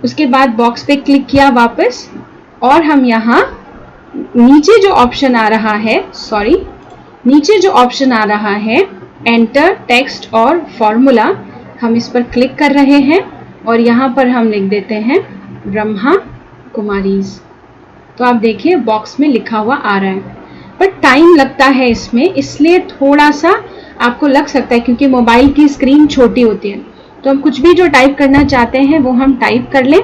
उसके बाद बॉक्स पे क्लिक किया वापस, और हम यहाँ नीचे जो ऑप्शन आ रहा है, नीचे जो ऑप्शन आ रहा है एंटर टेक्स्ट और फॉर्मूला, हम इस पर क्लिक कर रहे हैं और यहाँ पर हम लिख देते हैं ब्रह्मा कुमारीज। तो आप देखिए बॉक्स में लिखा हुआ आ रहा है, बट टाइम लगता है इसमें, इसलिए थोड़ा सा आपको लग सकता है क्योंकि मोबाइल की स्क्रीन छोटी होती है। तो हम कुछ भी जो टाइप करना चाहते हैं वो हम टाइप कर लें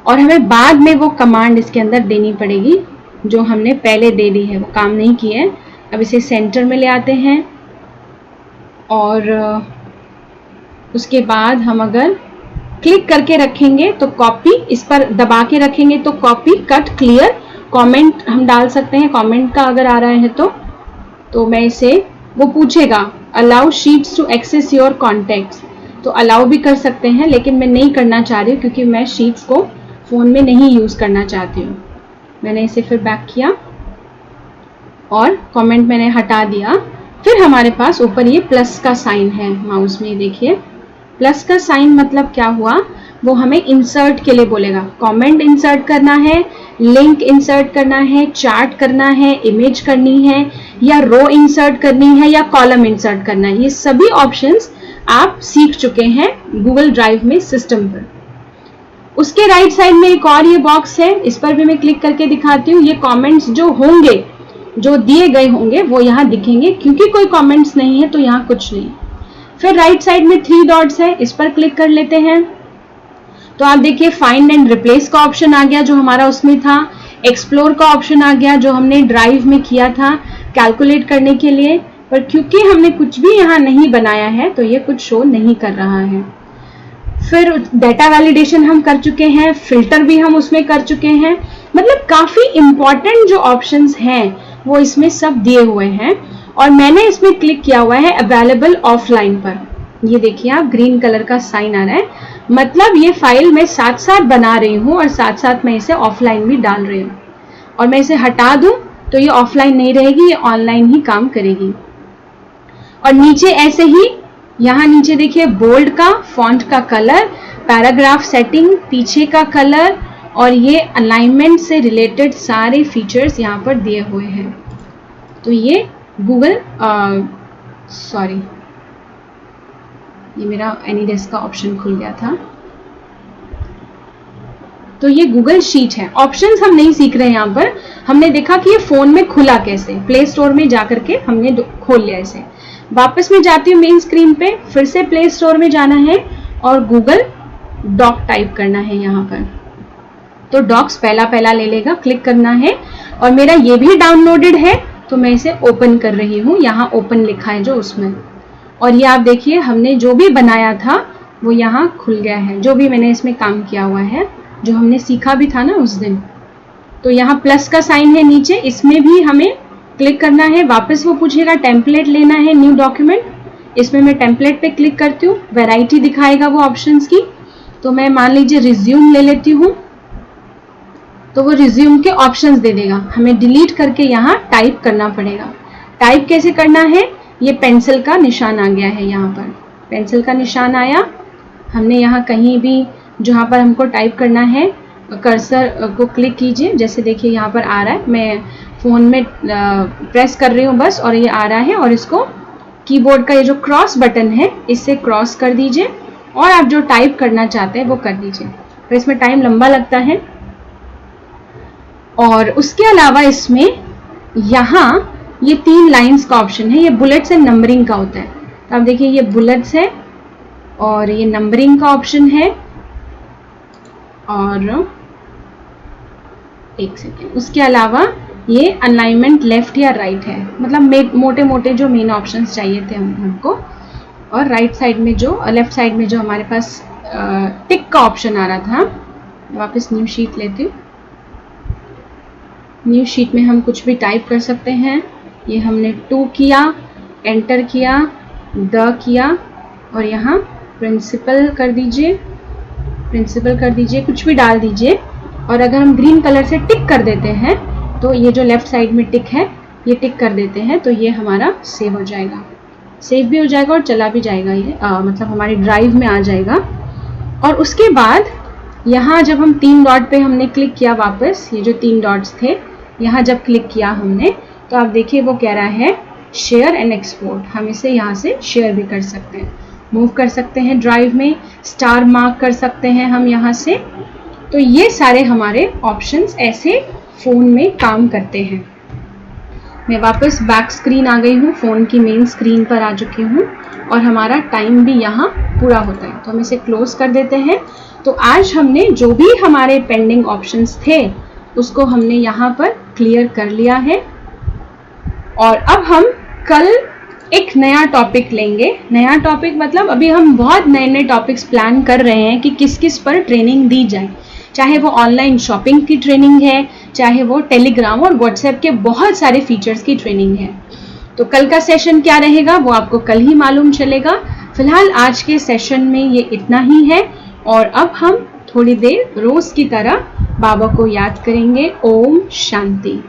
और हमें बाद में वो कमांड इसके अंदर देनी पड़ेगी जो हमने पहले दे दी है, वो काम नहीं की है। अब इसे सेंटर में ले आते हैं और उसके बाद हम अगर क्लिक करके रखेंगे तो कॉपी, इस पर दबा के रखेंगे तो कॉपी, कट, क्लियर, कमेंट हम डाल सकते हैं। कमेंट का अगर आ रहा है तो मैं इसे, वो पूछेगा allow sheets to access your contacts, तो अलाउ भी कर सकते हैं, लेकिन मैं नहीं करना चाह रही हूँ क्योंकि मैं शीट्स को फोन में नहीं यूज करना चाहती हूँ। मैंने इसे फिर बैक किया और कमेंट मैंने हटा दिया। फिर हमारे पास ऊपर ये प्लस का साइन है माउस में, देखिए प्लस का साइन मतलब क्या हुआ, वो हमें इंसर्ट के लिए बोलेगा। कमेंट इंसर्ट करना है, लिंक इंसर्ट करना है, चार्ट करना है, इमेज करनी है, या रो इंसर्ट करनी है, या कॉलम इंसर्ट करना है। ये सभी ऑप्शंस आप सीख चुके हैं गूगल ड्राइव में सिस्टम पर। उसके राइट साइड में एक और ये बॉक्स है, इस पर भी मैं क्लिक करके दिखाती हूँ। ये कमेंट्स जो होंगे, जो दिए गए होंगे वो यहाँ दिखेंगे, क्योंकि कोई कमेंट्स नहीं है तो यहाँ कुछ नहीं। फिर राइट साइड में 3 डॉट्स है, इस पर क्लिक कर लेते हैं तो आप देखिए फाइंड एंड रिप्लेस का ऑप्शन आ गया जो हमारा उसमें था। एक्सप्लोर का ऑप्शन आ गया जो हमने ड्राइव में किया था कैलकुलेट करने के लिए, पर क्योंकि हमने कुछ भी यहाँ नहीं बनाया है तो ये कुछ शो नहीं कर रहा है। फिर डेटा वैलिडेशन हम कर चुके हैं, फिल्टर भी हम उसमें कर चुके हैं। मतलब काफी इंपॉर्टेंट जो ऑप्शंस हैं वो इसमें सब दिए हुए हैं। और मैंने इसमें क्लिक किया हुआ है अवेलेबल ऑफलाइन पर। ये देखिए आप, ग्रीन कलर का साइन आ रहा है, मतलब ये फाइल मैं साथ साथ बना रही हूँ और साथ साथ मैं इसे ऑफलाइन भी डाल रही हूँ। और मैं इसे हटा दूं तो ये ऑफलाइन नहीं रहेगी, ये ऑनलाइन ही काम करेगी। और नीचे ऐसे ही, यहाँ नीचे देखिए बोल्ड का, फॉन्ट का कलर, पैराग्राफ सेटिंग, पीछे का कलर, और ये अलाइनमेंट से रिलेटेड सारे फीचर्स यहाँ पर दिए हुए हैं। तो ये गूगल ये मेरा एनीडेस्क का ऑप्शन खुल गया था। तो ये गूगल शीट है। ऑप्शंस हम नहीं सीख रहे हैं यहाँ पर, हमने देखा कि ये फोन में खुला कैसे, प्ले स्टोर में जाकर के हमने खोल लिया इसे। वापस में जाती हूँ मेन स्क्रीन पे, फिर से प्ले स्टोर में जाना है और गूगल डॉक टाइप करना है यहाँ पर। तो डॉक्स पहला ले लेगा, क्लिक करना है और मेरा ये भी डाउनलोडेड है तो मैं इसे ओपन कर रही हूँ। यहाँ ओपन लिखा है जो उसमें, और ये आप देखिए हमने जो भी बनाया था वो यहाँ खुल गया है, जो भी मैंने इसमें काम किया हुआ है, जो हमने सीखा भी था ना उस दिन। तो यहाँ प्लस का साइन है नीचे, इसमें भी हमें क्लिक करना है। वापस वो पूछेगा टेम्पलेट लेना है, न्यू डॉक्यूमेंट, इसमें मैं टेम्पलेट पे क्लिक करती हूँ। वैरायटी दिखाएगा वो ऑप्शंस की, तो मैं मान लीजिए रिज्यूम ले लेती हूँ, तो वो रिज्यूम के ऑप्शंस दे देगा। हमें डिलीट करके यहाँ टाइप करना पड़ेगा। टाइप कैसे करना है, ये पेंसिल का निशान आ गया है, यहाँ पर पेंसिल का निशान आया। हमने यहाँ कहीं भी जहाँ पर हमको टाइप करना है कर्सर को क्लिक कीजिए, जैसे देखिए यहाँ पर आ रहा है, मैं फ़ोन में प्रेस कर रही हूँ बस और ये आ रहा है। और इसको कीबोर्ड का ये जो क्रॉस बटन है इससे क्रॉस कर दीजिए और आप जो टाइप करना चाहते हैं वो कर दीजिए। तो इसमें टाइम लंबा लगता है। और उसके अलावा इसमें यहाँ ये 3 लाइंस का ऑप्शन है, ये बुलेट्स एंड नंबरिंग का होता है। तो आप देखिए ये बुलेट्स है और ये नंबरिंग का ऑप्शन है। और एक सेकेंड, उसके अलावा ये अलाइनमेंट लेफ्ट या राइट है, मतलब मोटे मोटे जो मेन ऑप्शंस चाहिए थे हमको। और राइट साइड में जो लेफ्ट साइड में जो हमारे पास टिक का ऑप्शन आ रहा था, वापस न्यू शीट लेती हूँ। न्यू शीट में हम कुछ भी टाइप कर सकते हैं। ये हमने 2 किया, एंटर किया, द किया और यहाँ प्रिंसिपल कर दीजिए, कुछ भी डाल दीजिए। और अगर हम ग्रीन कलर से टिक कर देते हैं तो ये जो लेफ्ट साइड में टिक है ये टिक कर देते हैं तो ये हमारा सेव हो जाएगा, सेव भी हो जाएगा और चला भी जाएगा। ये मतलब हमारी ड्राइव में आ जाएगा। और उसके बाद यहाँ जब हम 3 डॉट पे हमने क्लिक किया, वापस ये जो 3 डॉट्स थे यहाँ जब क्लिक किया हमने, तो आप देखिए वो कह रहा है शेयर एंड एक्सपोर्ट। हम इसे यहाँ से शेयर भी कर सकते हैं, मूव कर सकते हैं ड्राइव में, स्टार मार्क कर सकते हैं हम यहाँ से। तो ये सारे हमारे ऑप्शंस ऐसे फ़ोन में काम करते हैं। मैं वापस बैक स्क्रीन आ गई हूँ, फ़ोन की मेन स्क्रीन पर आ चुकी हूँ और हमारा टाइम भी यहाँ पूरा होता है। तो हम इसे क्लोज कर देते हैं। तो आज हमने जो भी हमारे पेंडिंग ऑप्शंस थे उसको हमने यहाँ पर क्लियर कर लिया है। और अब हम कल एक नया टॉपिक लेंगे। नया टॉपिक मतलब अभी हम बहुत नए टॉपिक्स प्लान कर रहे हैं कि किस किस पर ट्रेनिंग दी जाए, चाहे वो ऑनलाइन शॉपिंग की ट्रेनिंग है, चाहे वो टेलीग्राम और व्हाट्सएप के बहुत सारे फीचर्स की ट्रेनिंग है। तो कल का सेशन क्या रहेगा वो आपको कल ही मालूम चलेगा। फिलहाल आज के सेशन में ये इतना ही है और अब हम थोड़ी देर रोज की तरह बाबा को याद करेंगे। ओम शांति।